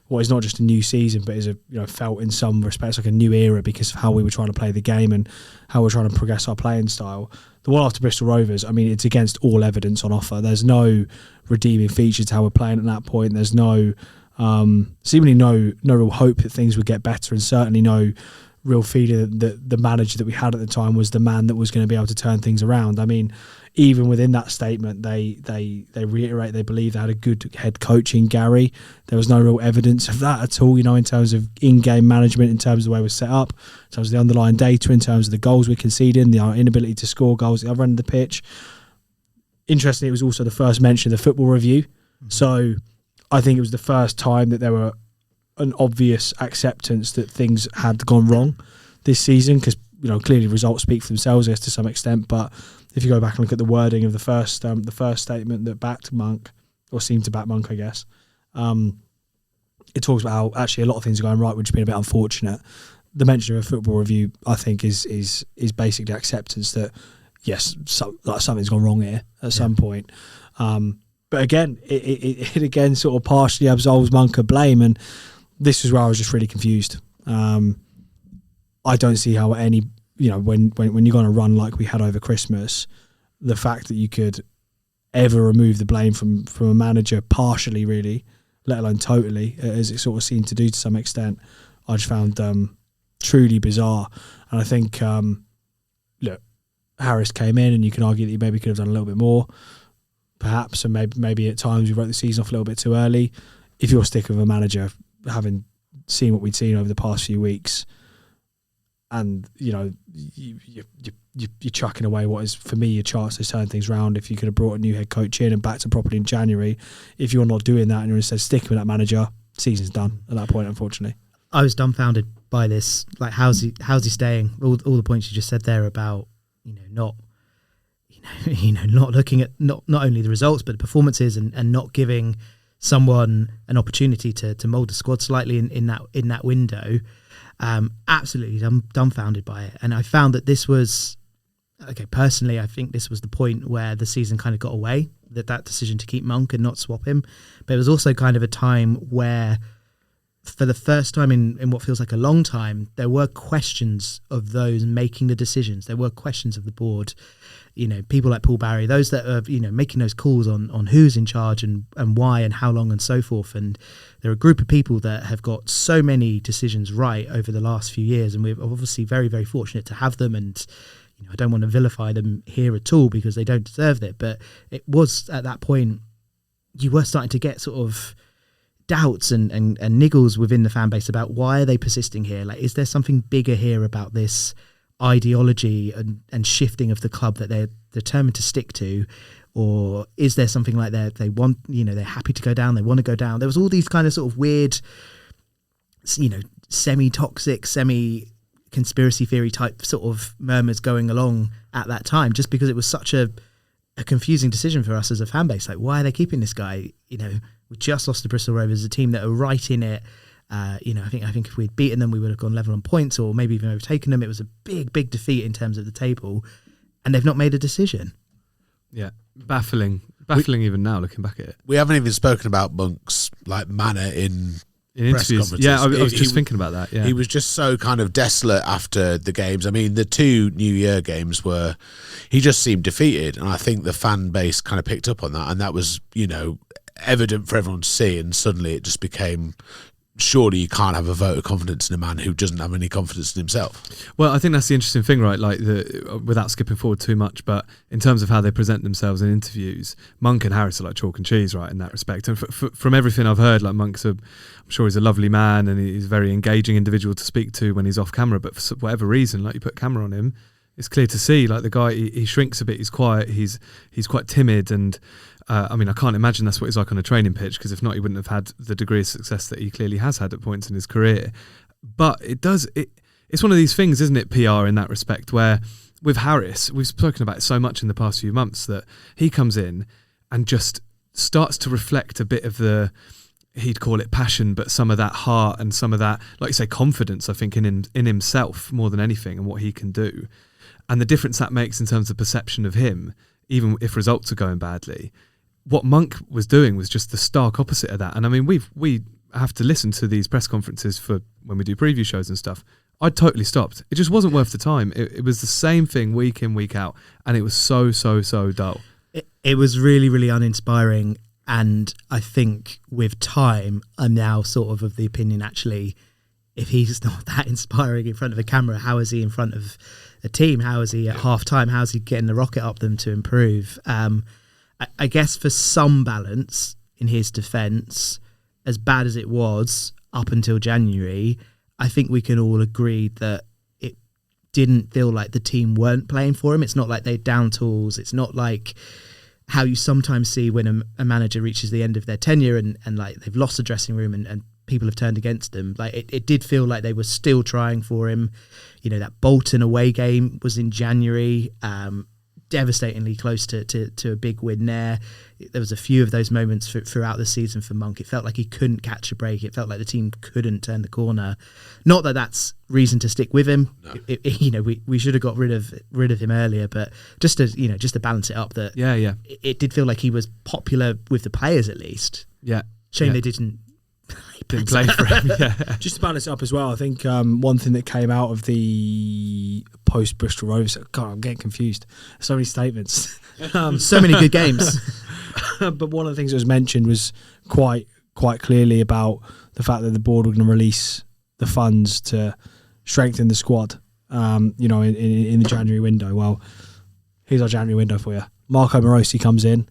Speaker 2: what is not just a new season, but is felt in some respects like a new era because of how we were trying to play the game and how we're trying to progress our playing style. The one after Bristol Rovers, it's against all evidence on offer. There's no redeeming features to how we're playing at that point. There's seemingly no real hope that things would get better, and certainly no real feeling that the manager that we had at the time was the man that was going to be able to turn things around. Even within that statement, they reiterate they believe they had a good head coach in Gary. There was no real evidence of that at all, in terms of in-game management, in terms of the way we're set up, in terms of the underlying data, in terms of the goals we're conceding, our inability to score goals at the other end of the pitch. Interestingly, it was also the first mention of the football review. So I think it was the first time that there were an obvious acceptance that things had gone wrong this season, because clearly results speak for themselves, I guess, to some extent. But if you go back and look at the wording of the first statement that backed Monk, or seemed to back Monk, I guess, it talks about how actually a lot of things are going right, which has been a bit unfortunate. The mention of a football review, I think, is basically acceptance that yes, something's gone wrong here at some point. But again, it again sort of partially absolves Monk of blame, and this is where I was just really confused. I don't see how any, when you're going to run like we had over Christmas, the fact that you could ever remove the blame from a manager partially, really, let alone totally, as it sort of seemed to do to some extent, I just found truly bizarre. And I think, look, Harris came in, and you can argue that he maybe could have done a little bit more, perhaps, and maybe at times we wrote the season off a little bit too early. If you're sticking with a manager, having seen what we'd seen over the past few weeks, and you're chucking away what is, for me, your chance to turn things around. If you could have brought a new head coach in and backed him properly in January, if you're not doing that and you're instead sticking with that manager, season's done at that point, unfortunately.
Speaker 3: I was dumbfounded by this. Like, how's he staying? All the points you just said there about not looking at not only the results but the performances, and not giving someone an opportunity to mould the squad slightly in that window. Absolutely dumbfounded by it. And I found that this was, personally, I think this was the point where the season kind of got away, that decision to keep Monk and not swap him. But it was also kind of a time where, for the first time in what feels like a long time, there were questions of those making the decisions. There were questions of the board, people like Paul Barry, those that are, making those calls on who's in charge and why and how long and so forth. And there are a group of people that have got so many decisions right over the last few years, and we're obviously very, very fortunate to have them. And I don't want to vilify them here at all because they don't deserve it. But it was at that point, you were starting to get sort of doubts and niggles within the fan base about why are they persisting here? Like, is there something bigger here about this ideology and shifting of the club that they're determined to stick to? Or is there something like they want, they're happy to go down, they want to go down? There was all these kind of sort of weird, semi-toxic, semi-conspiracy theory type sort of murmurs going along at that time, just because it was such a confusing decision for us as a fan base. Like, why are they keeping this guy? We just lost to Bristol Rovers, a team that are right in it. I think if we'd beaten them, we would have gone level on points, or maybe even overtaken them. It was a big, big defeat in terms of the table, and they've not made a decision.
Speaker 1: Yeah, baffling even now, looking back at it.
Speaker 4: We haven't even spoken about Monk's manner in press
Speaker 1: interviews.
Speaker 4: conferences.
Speaker 1: Yeah, I was just thinking about that. Yeah,
Speaker 4: he was just so kind of desolate after the games. I mean, the 2 New Year games he just seemed defeated, and I think the fan base kind of picked up on that, and that was evident for everyone to see. And suddenly it just became, surely you can't have a vote of confidence in a man who doesn't have any confidence in himself. Well,
Speaker 1: I think that's the interesting thing, right? Like, without skipping forward too much, but in terms of how they present themselves in interviews, Monk and Harris are like chalk and cheese, right, in that respect. And from everything I've heard, like, I'm sure he's a lovely man, and he's a very engaging individual to speak to when he's off camera. But for whatever reason, like, you put a camera on him, it's clear to see, like, the guy, he shrinks a bit, he's quiet, he's quite timid, and I can't imagine that's what he's like on a training pitch, because if not, he wouldn't have had the degree of success that he clearly has had at points in his career. But it's one of these things, isn't it, PR, in that respect, where with Harris, we've spoken about it so much in the past few months, that he comes in and just starts to reflect a bit of he'd call it passion, but some of that heart and some of that, like you say, confidence, I think, in himself more than anything, and what he can do. And the difference that makes in terms of perception of him, even if results are going badly. What Monk was doing was just the stark opposite of that. And I mean, we have to listen to these press conferences for when we do preview shows and stuff. I totally stopped. It just wasn't worth the time. It was the same thing week in, week out, and it was so dull.
Speaker 3: It was really, really uninspiring. And I think with time, I'm now sort of the opinion, actually, if he's not that inspiring in front of a camera, how is he in front of a team? How is he at half time? How is he getting the rocket up them to improve? I guess for some balance, in his defence, as bad as it was up until January, I think we can all agree that it didn't feel like the team weren't playing for him. It's not like they're down tools. It's not like how you sometimes see when a manager reaches the end of their tenure and like they've lost the dressing room and people have turned against them. Like, it did feel like they were still trying for him. That Bolton away game was in January, devastatingly close to a big win there. There was a few of those moments throughout the season for Monk. It felt like he couldn't catch a break. It felt like the team couldn't turn the corner. Not that that's reason to stick with him. No. We should have got rid of him earlier, but just to balance it up, that it did feel like he was popular with the players, at least.
Speaker 1: Yeah,
Speaker 3: shame they didn't
Speaker 1: didn't play for him. Yeah.
Speaker 2: Just to balance it up as well, I think one thing that came out of the post Bristol Rovers, God, I'm getting confused. So many statements.
Speaker 3: So many good games.
Speaker 2: But one of the things that was mentioned was quite clearly about the fact that the board were going to release the funds to strengthen the squad, in the January window. Well, here's our January window for you. Marco Morosi comes in.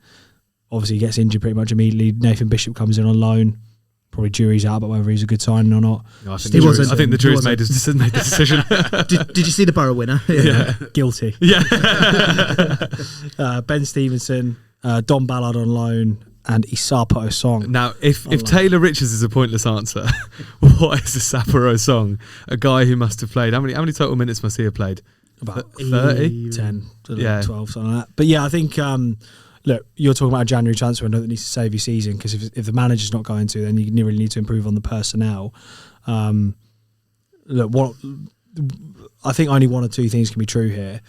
Speaker 2: Obviously, he gets injured pretty much immediately. Nathan Bishop comes in on loan. Probably jury's out, but whether he's a good signing or not.
Speaker 1: No, I think the jury's made the decision.
Speaker 3: Did you see the Borough winner?
Speaker 2: Yeah. Guilty.
Speaker 1: Yeah.
Speaker 2: Ben Stevenson, Don Ballard on loan, and Isapo Song.
Speaker 1: Now, if Taylor Richards is a pointless answer, what is Isapo Song? A guy who must have played, how many total minutes must he have played?
Speaker 2: About
Speaker 1: 30?
Speaker 2: 10,
Speaker 1: Yeah.
Speaker 2: 12, something like that. But yeah, I think... look, you're talking about a January transfer window that needs to save your season, because if the manager's not going to, then you really need to improve on the personnel. Look, I think only one or two things can be true here.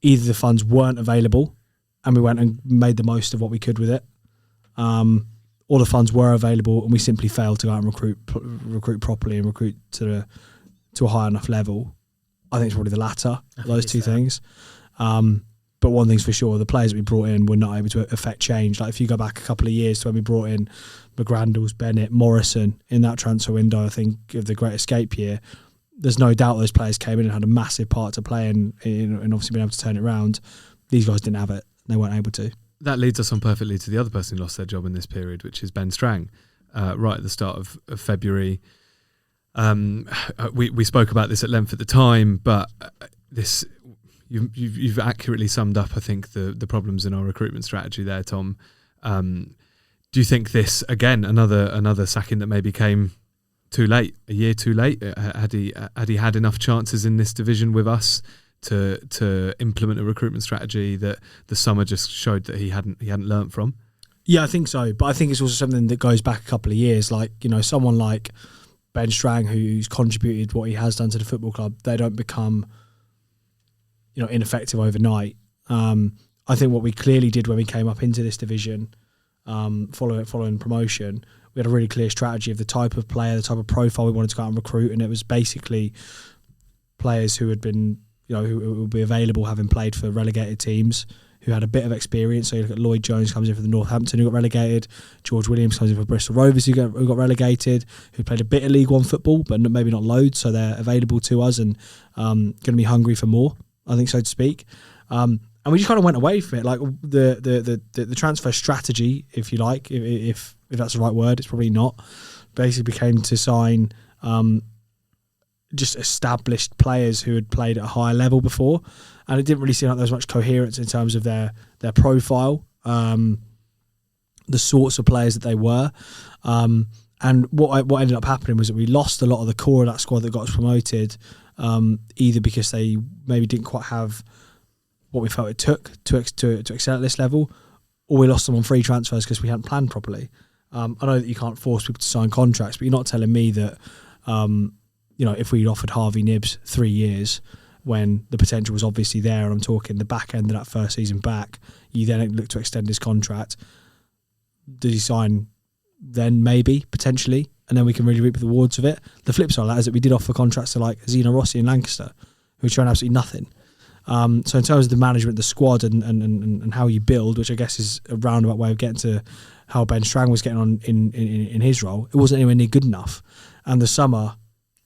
Speaker 2: Either the funds weren't available and we went and made the most of what we could with it, or the funds were available and we simply failed to go out and recruit properly and recruit to a high enough level. I think it's probably the latter of those two things. But one thing's for sure, the players that we brought in were not able to affect change. Like if you go back a couple of years to when we brought in McGrandles, Bennett, Morrison in that transfer window, I think of the Great Escape year, there's no doubt those players came in and had a massive part to play in obviously being able to turn it around. These guys didn't have it. They weren't able to.
Speaker 1: That leads us on perfectly to the other person who lost their job in this period, which is Ben Strang, right at the start of February. We spoke about this at length at the time, but this... You've accurately summed up, I think, the problems in our recruitment strategy there, Tom. Do you think this, again, another sacking that maybe came too late, a year too late? Had he had enough chances in this division with us to implement a recruitment strategy that the summer just showed that he hadn't learnt from?
Speaker 2: Yeah, I think so. But I think it's also something that goes back a couple of years. Like, someone like Ben Strang, who's contributed what he has done to the football club, they don't become... ineffective overnight. I think what we clearly did when we came up into this division, following promotion, we had a really clear strategy of the type of player, the type of profile we wanted to go out and recruit, and it was basically players who had been, who would be available, having played for relegated teams, who had a bit of experience. So you look at Lloyd Jones comes in for the Northampton, who got relegated. George Williams comes in for Bristol Rovers, who got relegated, who played a bit of League One football, but maybe not loads, so they're available to us and going to be hungry for more, I think, so to speak. And we just kind of went away from it. Like the transfer strategy, if you like, if that's the right word, it's probably not, basically became to sign just established players who had played at a higher level before. And it didn't really seem like there was much coherence in terms of their profile, the sorts of players that they were. And what ended up happening was that we lost a lot of the core of that squad that got us promoted, either because they maybe didn't quite have what we felt it took to excel at this level, or we lost them on free transfers because we hadn't planned properly. I know that you can't force people to sign contracts, but you're not telling me that if we'd offered Harvey Nibbs 3 years when the potential was obviously there, and I'm talking the back end of that first season back, you then look to extend his contract. Does he sign then? Maybe, potentially, and then we can really reap the rewards of it. The flip side of that is that we did offer contracts to like Zeno Rossi in Lancaster, who were showing absolutely nothing. So in terms of the management, the squad, and how you build, which I guess is a roundabout way of getting to how Ben Strang was getting on in his role, it wasn't anywhere near good enough. And the summer,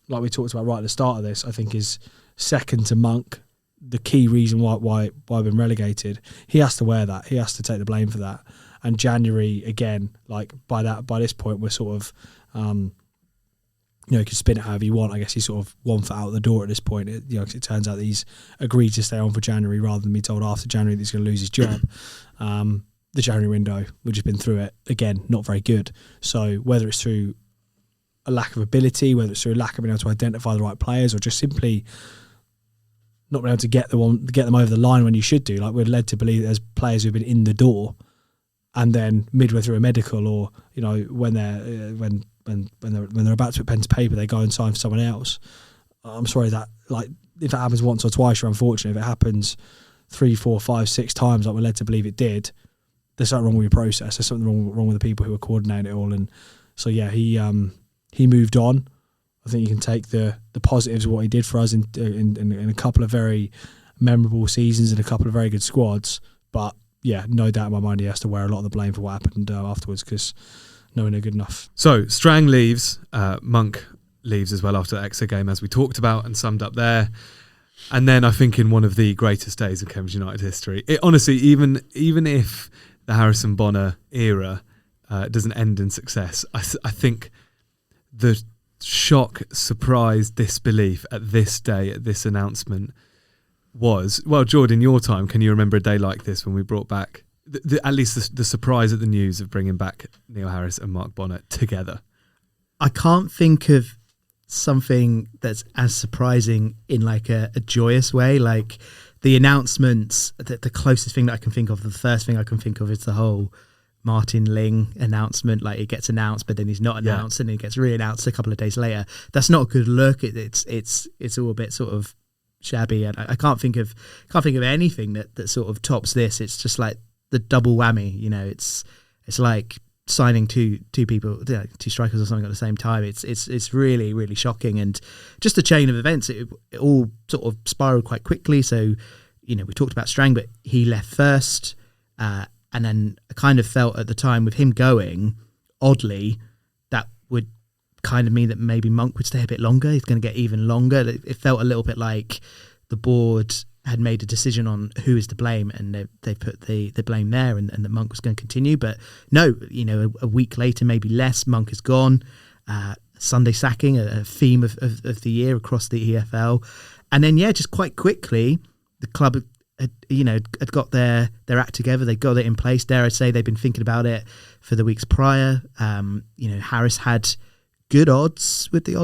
Speaker 2: like we talked about right at the start of this, I think is second to Monk, the key reason why we've been relegated. He has to wear that. He has to take the blame for that. And January, again, like by this point, we're sort of, you can spin it however you want. I guess he's sort of 1 foot out the door at this point. Cause it turns out that he's agreed to stay on for January rather than be told after January that he's going to lose his job. The January window, we've just been through it. Again, not very good. So whether it's through a lack of ability, whether it's through a lack of being able to identify the right players, or just simply not being able to get them over the line when you should do. Like, we're led to believe that there's players who've been in the door, and then midway through a medical, or when they're about to put pen to paper, they go and sign for someone else. I'm sorry that, like, if it happens once or twice, you're unfortunate. If it happens 3, 4, 5, 6 times, like we're led to believe it did, there's something wrong with your process. There's something wrong with the people who are coordinating it all. And so yeah, he he moved on. I think you can take the positives of what he did for us in a couple of very memorable seasons and a couple of very good squads. But yeah, no doubt in my mind he has to wear a lot of the blame for what happened afterwards, because no one are good enough.
Speaker 1: So Strang leaves, Monk leaves as well after the Exeter game, as we talked about and summed up there. And then I think in one of the greatest days in Cambridge United history, it honestly, even if the Harrison Bonner era doesn't end in success, I think the shock, surprise, disbelief at this day, at this announcement was, well, Jord, in your time, can you remember a day like this when we brought back, at least the surprise at the news of bringing back Neil Harris and Mark Bonner together?
Speaker 3: I can't think of something that's as surprising in like a joyous way. Like the announcements, the closest thing that I can think of, the first thing I can think of is the whole Martin Ling announcement. Like it gets announced, but then he's not announced, and it gets re-announced a couple of days later. That's not a good look. It's all a bit sort of shabby, and I can't think of anything that sort of tops this. It's just like the double whammy. You know, it's like signing two people, two strikers or something at the same time. It's really, really shocking, and just a chain of events. It all sort of spiraled quite quickly. So, you know, we talked about Strang, but he left first, and then I kind of felt at the time with him going, oddly, that would kind of mean that maybe Monk would stay a bit longer. He's going to get even longer. It felt a little bit like the board had made a decision on who is to blame, and they put the blame there, and that Monk was going to continue. But no, you know, a week later, maybe less, Monk is gone. Sunday sacking, a theme of the year across the EFL. And then, yeah, just quite quickly, the club had got their act together. They got it in place. Dare I say, they've been thinking about it for the weeks prior. You know, Harris had good odds with the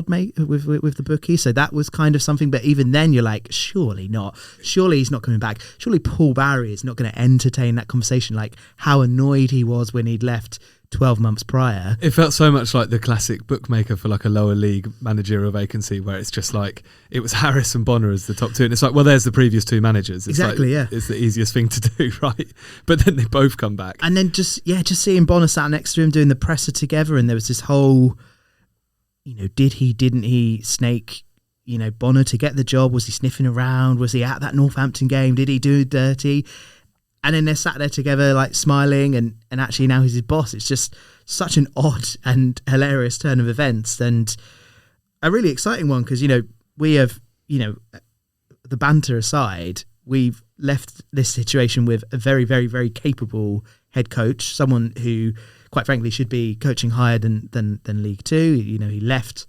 Speaker 3: with the bookie, so that was kind of something. But even then, you're like, surely not. Surely he's not coming back. Surely Paul Barry is not going to entertain that conversation. Like how annoyed he was when he'd left 12 months prior.
Speaker 1: It felt so much like the classic bookmaker for like a lower league managerial vacancy, where it's just like it was Harris and Bonner as the top two, and it's like, well, there's the previous two managers. It's
Speaker 3: exactly,
Speaker 1: like, it's the easiest thing to do, right? But then they both come back,
Speaker 3: and then just seeing Bonner sat next to him doing the presser together, and there was this whole, you know, didn't he snake, you know, Bonner to get the job? Was he sniffing around? Was he at that Northampton game? Did he do dirty? And then they're sat there together, like smiling, and actually now he's his boss. It's just such an odd and hilarious turn of events, and a really exciting one, because, you know, we have, you know, the banter aside, we've left this situation with a very, very, very capable head coach, someone who, quite frankly, should be coaching higher than League Two. You know, he left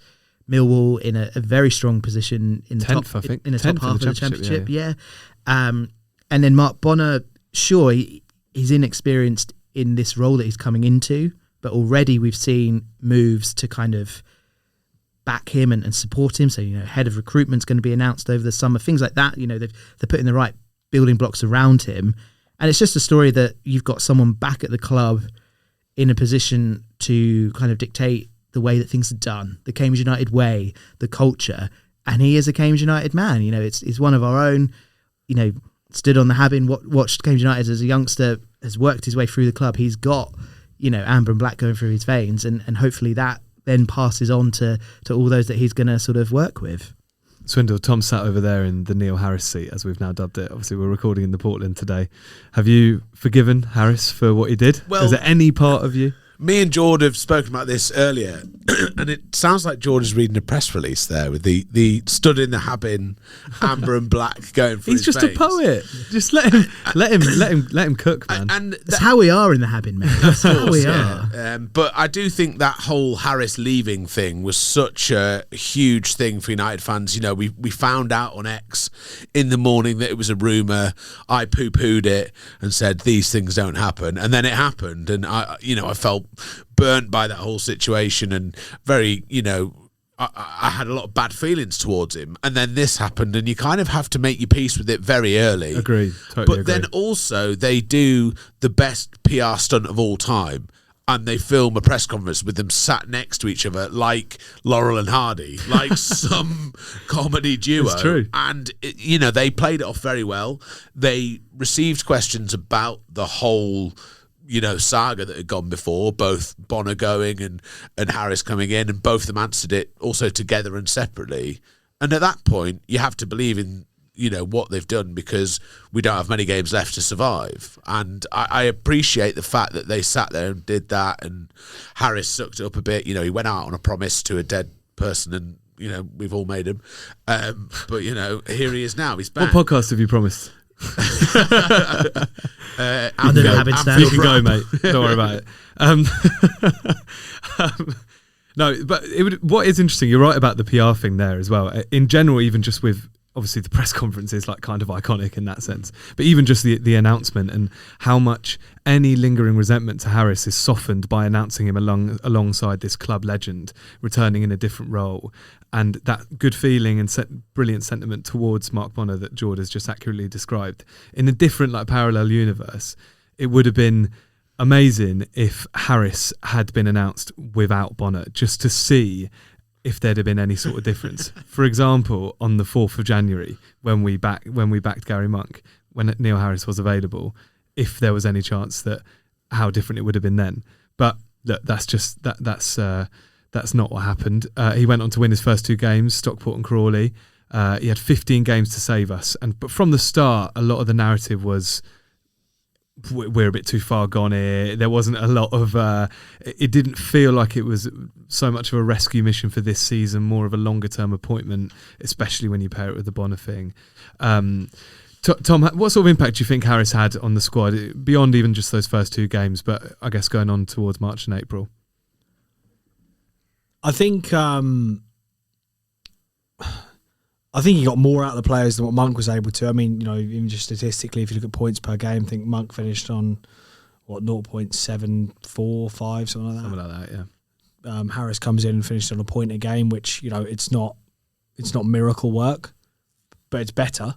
Speaker 3: Millwall in a very strong position in the 10th, top, I think. In the top half of the championship. Yeah. And then Mark Bonner, sure, he's inexperienced in this role that he's coming into, but already we've seen moves to kind of back him and support him. So, you know, head of recruitment's going to be announced over the summer, things like that. You know, they're putting the right building blocks around him. And it's just a story that you've got someone back at the club in a position to kind of dictate the way that things are done, the Cambridge United way, the culture. And he is a Cambridge United man. You know, it's one of our own, you know, stood on the Habin, watched Cambridge United as a youngster, has worked his way through the club. He's got, you know, amber and black going through his veins, and hopefully that then passes on to all those that he's going to sort of work with.
Speaker 1: Swindle, Tom sat over there in the Neil Harris seat, as we've now dubbed it. Obviously, we're recording in the Portland today. Have you forgiven Harris for what he did?
Speaker 4: Well,
Speaker 1: is there any part of you?
Speaker 4: Me and Jord have spoken about this earlier, and it sounds like Jord is reading a press release there with the stood in the Habin, amber and black going through.
Speaker 1: He's
Speaker 4: his
Speaker 1: just
Speaker 4: veins.
Speaker 1: a poet. Just let him cook, man.
Speaker 4: And
Speaker 3: that's how we are in the Habin, man. That's how we are.
Speaker 4: But I do think that whole Harris leaving thing was such a huge thing for United fans. You know, we found out on X in the morning that it was a rumour. I poo-pooed it and said these things don't happen, and then it happened, and I felt burnt by that whole situation, and very, you know, I had a lot of bad feelings towards him, and then this happened, and you kind of have to make your peace with it very early.
Speaker 1: Agreed, totally.
Speaker 4: But then also they do the best PR stunt of all time, and they film a press conference with them sat next to each other like Laurel and Hardy, like some comedy duo.
Speaker 1: It's true.
Speaker 4: And, you know, they played it off very well. They received questions about the whole, saga that had gone before, both Bonner going and Harris coming in, and both of them answered it also together and separately. And at that point, you have to believe in what they've done, because we don't have many games left to survive. And I appreciate the fact that they sat there and did that, and Harris sucked it up a bit. He went out on a promise to a dead person, and we've all made him. But here he is now. He's back.
Speaker 1: What podcast have you promised?
Speaker 3: Under the habit stand.
Speaker 1: You can go, mate. Don't worry about it. No, but what is interesting, you're right about the PR thing there as well. In general, even just with, obviously the press conference is like kind of iconic in that sense, but even just the announcement and how much any lingering resentment to Harris is softened by announcing him alongside this club legend returning in a different role, and that good feeling and brilliant sentiment towards Mark Bonner that Jord has just accurately described in a different parallel universe. It would have been amazing if Harris had been announced without Bonner, just to see if there'd have been any sort of difference. For example, on the 4th of January, when we backed Gary Monk, when Neil Harris was available, if there was any chance that how different it would have been then. But look, that's not what happened. He went on to win his first 2 games, Stockport and Crawley. He had 15 games to save us, but from the start, a lot of the narrative was, we're a bit too far gone here. There wasn't a lot of it didn't feel like it was so much of a rescue mission for this season, more of a longer term appointment, especially when you pair it with the Bonner thing. Tom, what sort of impact do you think Harris had on the squad beyond even just those first 2 games, but I guess going on towards March and April?
Speaker 2: I think he got more out of the players than what Monk was able to. I mean, even just statistically, if you look at points per game, I think Monk finished on 0.745, something like that.
Speaker 1: Something like that, yeah.
Speaker 2: Harris comes in and finished on a point a game, which it's not miracle work, but it's better.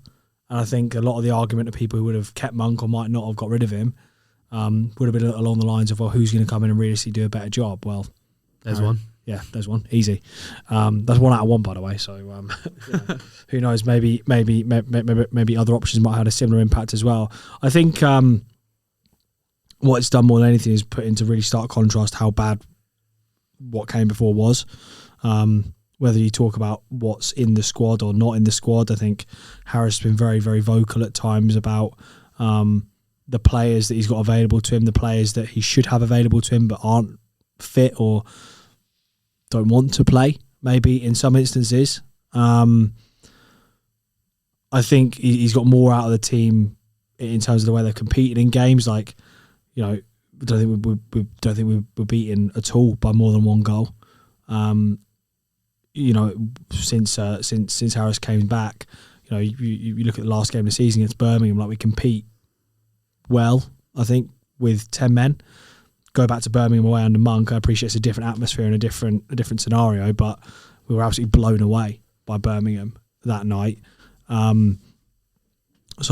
Speaker 2: And I think a lot of the argument of people who would have kept Monk or might not have got rid of him would have been along the lines of, well, who's going to come in and really do a better job? Well,
Speaker 1: there's one.
Speaker 2: Yeah, there's one. Easy. That's 1 out of 1, by the way. So who knows? Maybe other options might have had a similar impact as well. I think what it's done more than anything is put into really stark contrast how bad what came before was. Whether you talk about what's in the squad or not in the squad, I think Harris has been very, very vocal at times about the players that he's got available to him, the players that he should have available to him but aren't fit or don't want to play, maybe in some instances. I think he's got more out of the team in terms of the way they're competing in games. Like, I don't think we were beaten at all by more than 1 goal. Since Harris came back, you look at the last game of the season against Birmingham, like we compete well, I think, with 10 men. Go back to Birmingham away under Monk. I appreciate it's a different atmosphere and a different scenario, but we were absolutely blown away by Birmingham that night. So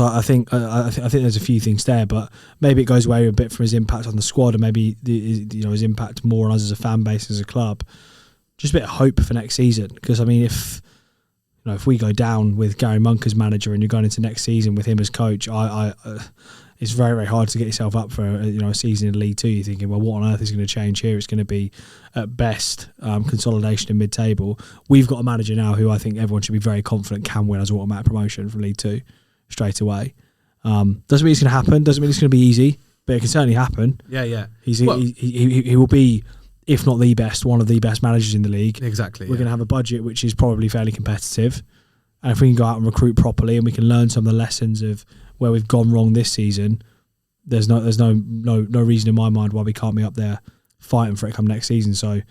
Speaker 2: I think there's a few things there, but maybe it goes away a bit from his impact on the squad, and maybe his impact more on us as a fan base, as a club. Just a bit of hope for next season, because I mean, if we go down with Gary Monk as manager and you're going into next season with him as coach, it's very, very hard to get yourself up for a season in League Two. You're thinking, well, what on earth is going to change here? It's going to be at best consolidation in mid-table. We've got a manager now who I think everyone should be very confident can win as automatic promotion from League Two straight away. Doesn't mean it's going to happen. Doesn't mean it's going to be easy, but it can certainly happen.
Speaker 1: Yeah.
Speaker 2: He will be, if not the best, one of the best managers in the league.
Speaker 1: Exactly.
Speaker 2: We're going to have a budget which is probably fairly competitive, and if we can go out and recruit properly and we can learn some of the lessons of where we've gone wrong this season, there's no reason in my mind why we can't be up there fighting for it come next season. So you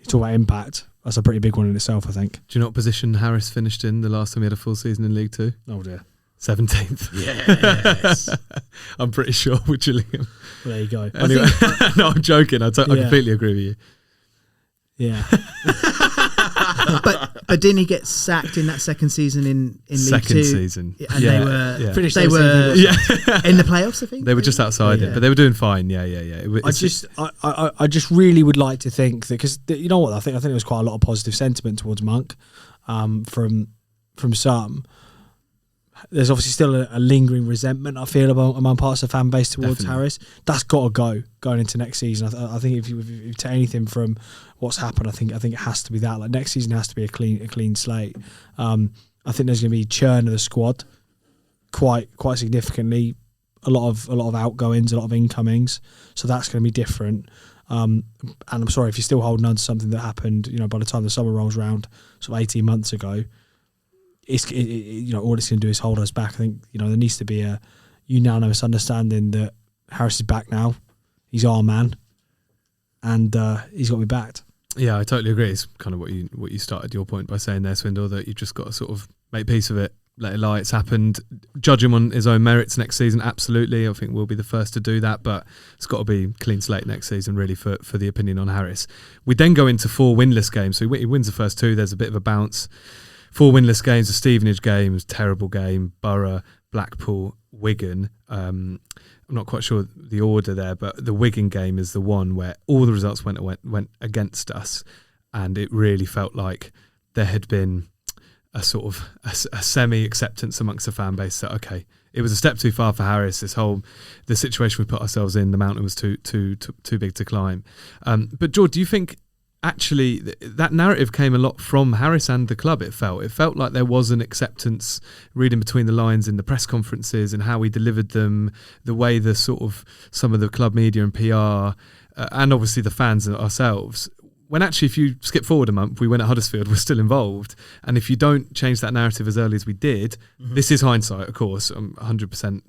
Speaker 2: talk about impact, that's a pretty big one in itself, I think.
Speaker 1: Do you know what position Harris finished in the last time he had a full season in League Two?
Speaker 2: Oh dear.
Speaker 1: 17th.
Speaker 4: Yes.
Speaker 1: I'm pretty sure we're chilling him.
Speaker 2: Well, there you go.
Speaker 1: Anyway, no, I'm joking. I completely agree with you.
Speaker 2: Yeah.
Speaker 3: but didn't he get sacked in that second season in League
Speaker 1: Second
Speaker 3: Two?
Speaker 1: season.
Speaker 3: And they were
Speaker 2: Finished
Speaker 3: they were in the playoffs, I think.
Speaker 1: They were just outside it, but they were doing fine. Yeah.
Speaker 2: I just really would like to think that, because you know what, I think there was quite a lot of positive sentiment towards Monk from some. there's obviously still a lingering resentment, I feel, among parts of the fan base towards
Speaker 1: Definitely.
Speaker 2: Harris. That's got to go going into next season. I think if you take anything from what's happened, I think it has to be that. Like, next season has to be a clean slate. I think there's going to be churn of the squad quite significantly. A lot of outgoings, a lot of incomings. So that's going to be different. And I'm sorry if you're still holding on to something that happened, by the time the summer rolls around, sort of 18 months ago. All it's going to do is hold us back. I think there needs to be a unanimous understanding that Harris is back now. He's our man, and he's got to be backed.
Speaker 1: Yeah, I totally agree. It's kind of what you started your point by saying there, Swindle, that you've just got to sort of make peace of it, let it lie. It's happened. Judge him on his own merits next season. Absolutely, I think we'll be the first to do that. But it's got to be clean slate next season, really, for the opinion on Harris. We then go into 4 winless games. So he wins the first 2. There's a bit of a bounce. 4 winless games, the Stevenage game was a terrible game. Borough, Blackpool, Wigan. I'm not quite sure the order there, but the Wigan game is the one where all the results went against us, and it really felt like there had been a sort of a semi-acceptance amongst the fan base that, okay, it was a step too far for Harris. The situation we put ourselves in, the mountain was too big to climb. But Jord, do you think actually that narrative came a lot from Harris and the club? It felt like there was an acceptance, reading between the lines in the press conferences and how we delivered them, the way the sort of some of the club media and PR and obviously the fans and ourselves, when actually if you skip forward a month, we went at Huddersfield, we're still involved, and if you don't change that narrative as early as we did, this is hindsight, of course, I'm 100%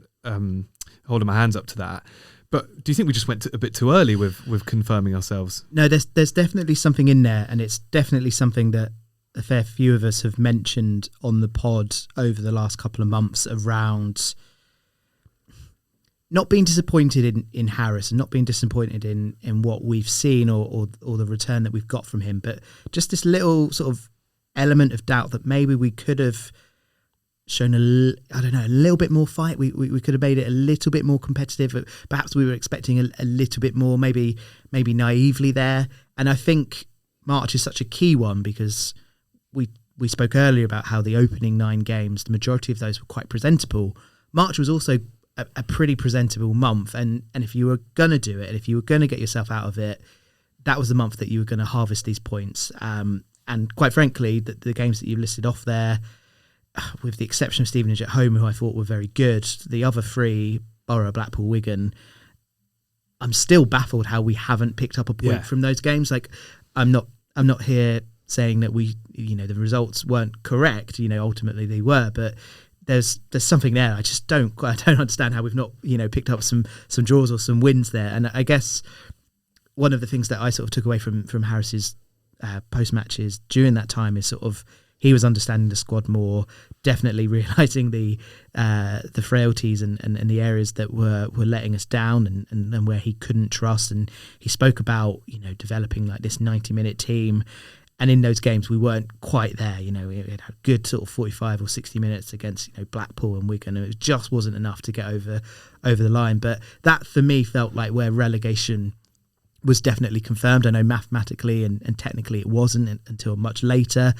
Speaker 1: holding my hands up to that. But do you think we just went a bit too early with confirming ourselves?
Speaker 3: No, there's definitely something in there, and it's definitely something that a fair few of us have mentioned on the pod over the last couple of months around not being disappointed in Harris and not being disappointed in what we've seen or the return that we've got from him, but just this little sort of element of doubt that maybe we could have shown a little bit more fight. We could have made it a little bit more competitive. Perhaps we were expecting a little bit more, maybe naively there. And I think March is such a key one because we spoke earlier about how the opening 9 games, the majority of those were quite presentable. March was also a pretty presentable month, and if you were going to do it, and if you were going to get yourself out of it, that was the month that you were going to harvest these points. And quite frankly, the games that you listed off there, with the exception of Stevenage at home, who I thought were very good, the other 3, Borough, Blackpool, Wigan, I'm still baffled how we haven't picked up a point from those games. Like, I'm not here saying that the results weren't correct. Ultimately they were, but there's something there. I don't understand how we've not picked up some draws or some wins there. And I guess one of the things that I sort of took away from Harris's post matches during that time is sort of he was understanding the squad more, definitely realising the frailties and the areas that were letting us down and where he couldn't trust. And he spoke about developing like this 90-minute team. And in those games, we weren't quite there. We had a good sort of 45 or 60 minutes against Blackpool and Wigan. And it just wasn't enough to get over the line. But that, for me, felt like where relegation was definitely confirmed. I know mathematically and technically it wasn't until much later.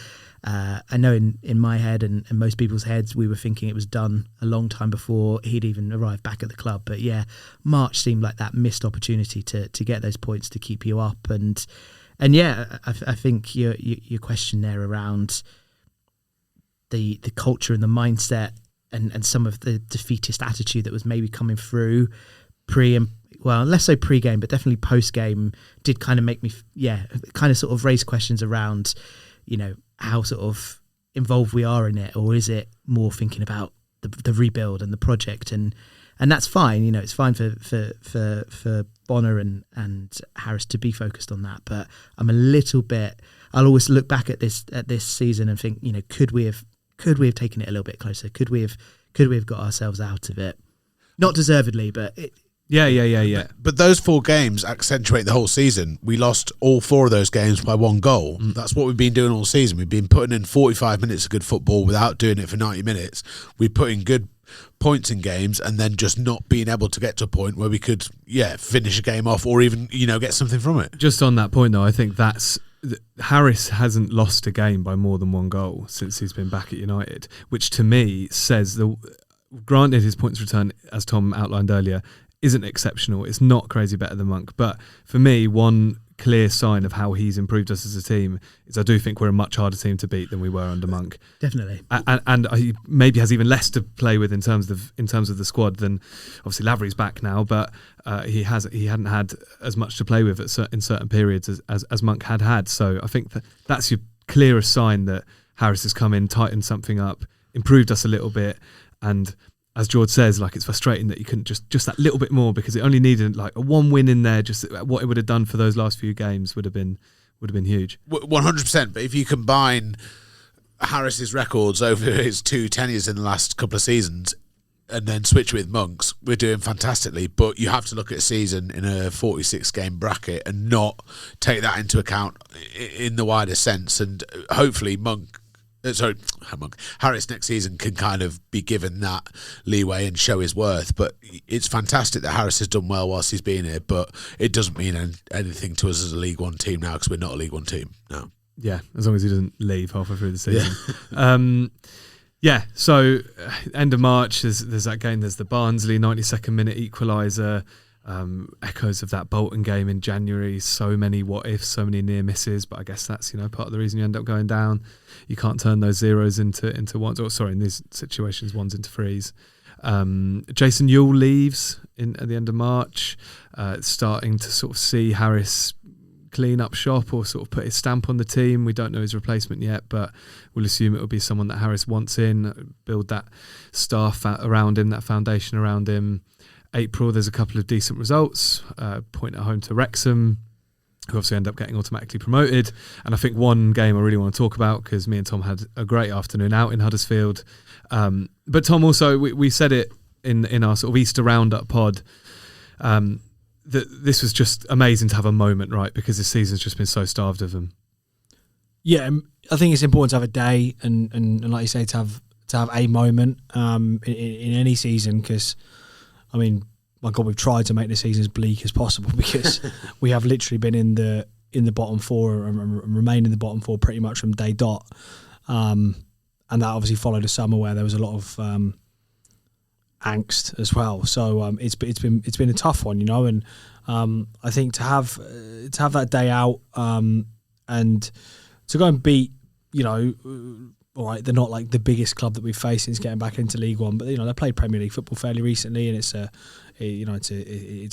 Speaker 3: I know in my head and most people's heads, we were thinking it was done a long time before he'd even arrived back at the club. But yeah, March seemed like that missed opportunity to get those points to keep you up. And yeah, I think your question there around the culture and the mindset and some of the defeatist attitude that was maybe coming through less so pre-game, but definitely post-game did kind of make me, kind of sort of raise questions around, how sort of involved we are in it, or is it more thinking about the rebuild and the project, and that's fine. It's fine for Bonner and Harris to be focused on that, but I'm a little bit. I'll always look back at this season and think, could we have taken it a little bit closer? Could we have got ourselves out of it? Not deservedly, but it.
Speaker 1: Yeah.
Speaker 4: But those 4 games accentuate the whole season. We lost all 4 of those games by 1 goal. That's what we've been doing all season. We've been putting in 45 minutes of good football without doing it for 90 minutes. We put in good points in games and then just not being able to get to a point where we could finish a game off or even get something from it.
Speaker 1: Just on that point though, I think that's Harris hasn't lost a game by more than one goal since he's been back at United, which to me says granted his points return, as Tom outlined earlier, isn't exceptional. It's not crazy better than Monk, but for me, one clear sign of how he's improved us as a team is I do think we're a much harder team to beat than we were under Monk.
Speaker 3: Definitely.
Speaker 1: And he maybe has even less to play with in terms of the squad than obviously Lavery's back now, but he hadn't had as much to play with in certain periods as Monk had. So I think that's your clearest sign that Harris has come in, tightened something up, improved us a little bit, and as Jord says, like, it's frustrating that you couldn't just that little bit more, because it only needed like a one win in there. Just what it would have done for those last few games would have been huge.
Speaker 4: 100%. But if you combine Harris's records over his 2 tenures in the last couple of seasons and then switch with Monk's, we're doing fantastically. But you have to look at a season in a 46 game bracket and not take that into account in the wider sense. And hopefully Harris next season can kind of be given that leeway and show his worth. But it's fantastic that Harris has done well whilst he's been here, but it doesn't mean anything to us as a League One team now, because we're not a League One team now.
Speaker 1: Yeah, as long as he doesn't leave halfway through the season. Yeah. So end of March, there's that game. There's the Barnsley 92nd minute equaliser. Echoes of that Bolton game in January. So many what ifs, so many near misses, but I guess that's part of the reason you end up going down. You can't turn those zeros into ones, or sorry, in these situations, ones into threes. Jason Jules leaves at the end of March, starting to sort of see Harris clean up shop or sort of put his stamp on the team. We don't know his replacement yet, but we'll assume it will be someone that Harris wants in, build that staff around him, that foundation around him. April, there's a couple of decent results. Point at home to Wrexham, who obviously end up getting automatically promoted. And I think one game I really want to talk about, because me and Tom had a great afternoon out in Huddersfield. But Tom, also, we said it in our sort of Easter Roundup pod, that this was just amazing to have a moment, right? Because this season's just been so starved of them. Yeah,
Speaker 2: I think it's important to have a day and like you say, to have a moment in any season, because I mean, my God, we've tried to make the season as bleak as possible, because we have literally been in the bottom four and remain in the bottom four pretty much from day dot. And that obviously followed a summer where there was a lot of angst as well. So it's been a tough one, and I think to have that day out and to go and beat, all right, they're not like the biggest club that we've faced since getting back into League One, but they played Premier League football fairly recently, and it's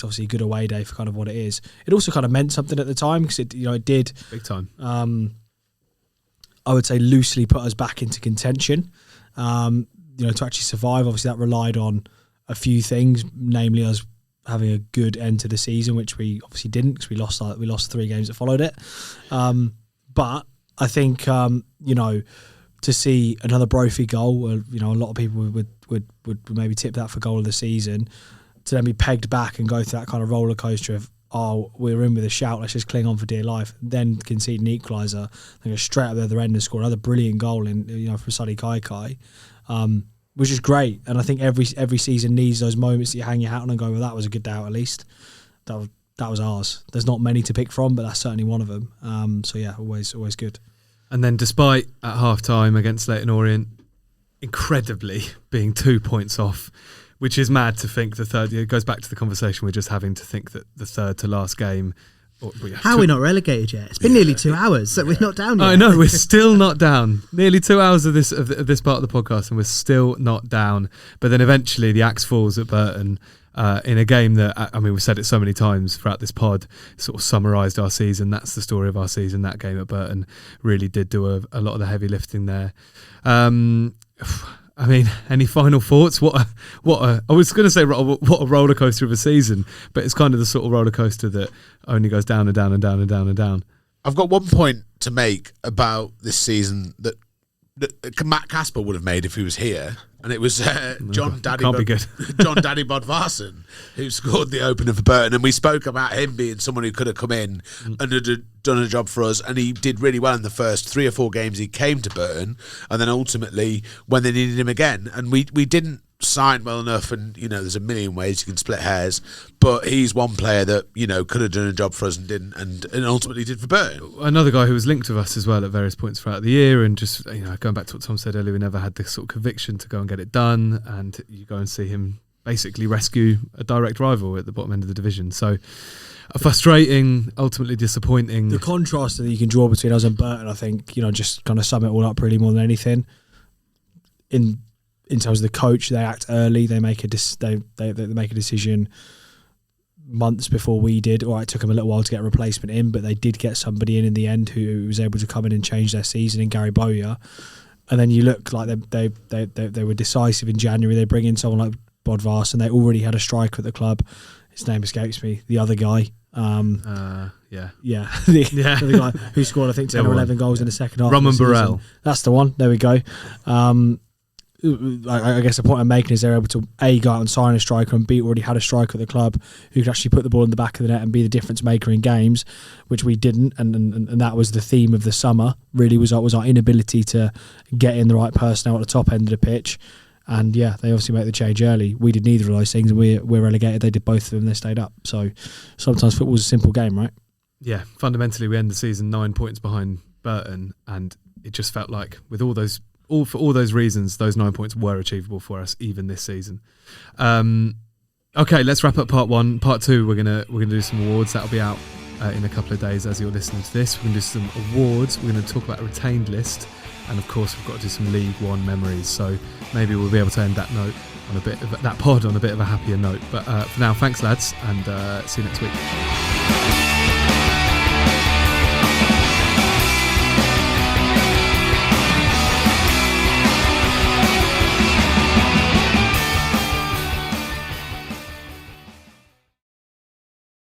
Speaker 2: obviously a good away day for kind of what it is. It also kind of meant something at the time, because it did
Speaker 1: big time.
Speaker 2: I would say loosely put us back into contention. To actually survive. Obviously, that relied on a few things, namely us having a good end to the season, which we obviously didn't, because we lost 3 games that followed it. But I think to see another Brophy goal, a lot of people would maybe tip that for goal of the season, to then be pegged back and go through that kind of roller coaster of, we're in with a shout, let's just cling on for dear life, then concede an equaliser, then go straight up the other end and score another brilliant goal for Sadi Kai, which is great. And I think every season needs those moments that you hang your hat on and go, well, that was a good day out at least. That was ours. There's not many to pick from, but that's certainly one of them. So yeah, always good.
Speaker 1: And then, despite at half-time against Leyton Orient, incredibly being 2 points off, which is mad to think the third... It goes back to the conversation we're just having, to think that the third to last game...
Speaker 3: How are we not relegated yet? It's been nearly 2 hours, so we're not down yet.
Speaker 1: I know, we're still not down. Nearly 2 hours of this part of the podcast, and we're still not down. But then eventually the axe falls at Burton, in a game that, I mean, we've said it so many times throughout this pod, sort of summarised our season. That's the story of our season. That game at Burton really did do a lot of the heavy lifting there. I mean, any final thoughts? I was going to say what a roller coaster of a season, but it's kind of the sort of roller coaster that only goes down and down and down and down and down.
Speaker 4: I've got one point to make about this season that Matt Casper would have made if he was here, and it was John Daddy Bodvarsson who scored the opener for Burton, and we spoke about him being someone who could have come in and had done a job for us, and he did really well in the first 3 or 4 games he came to Burton, and then ultimately when they needed him again, and we didn't signed well enough, and there's a million ways you can split hairs, but he's one player that could have done a job for us and didn't, and ultimately did for Burton.
Speaker 1: Another guy who was linked with us as well at various points throughout the year, and just going back to what Tom said earlier, we never had this sort of conviction to go and get it done, and you go and see him basically rescue a direct rival at the bottom end of the division. So a frustrating, ultimately disappointing.
Speaker 2: The contrast that you can draw between us and Burton, I think, just kind of sum it all up really more than anything. In terms of the coach, they act early. They make they make a decision months before we did. All right, it took them a little while to get a replacement in, but they did get somebody in the end who was able to come in and change their season in Gary Bowyer. And then you look like they were decisive in January. They bring in someone like Bodvarsson, and they already had a striker at the club. His name escapes me. The other guy. The guy who scored, I think, 10 or 11 goals in the second half.
Speaker 1: Roman Burrell.
Speaker 2: That's the one. There we go. I guess the point I'm making is they're able to go out and sign a striker, and B, already had a striker at the club who could actually put the ball in the back of the net and be the difference maker in games, which we didn't, and that was the theme of the summer. Really was our inability to get in the right personnel at the top end of the pitch. And they obviously make the change early. We did neither of those things, and we're relegated. They did both of them. They stayed up. So sometimes football's a simple game, right?
Speaker 1: Yeah, fundamentally we end the season 9 points behind Burton, and it just felt like for all those reasons, those 9 points were achievable for us even this season. Okay, let's wrap up part one. Part two, we're gonna do some awards. That'll be out in a couple of days as you're listening to this. We're gonna do some awards. We're gonna talk about a retained list, and of course we've got to do some League One memories. So maybe we'll be able to end that note on that pod on a bit of a happier note. But for now, thanks lads, and see you next week.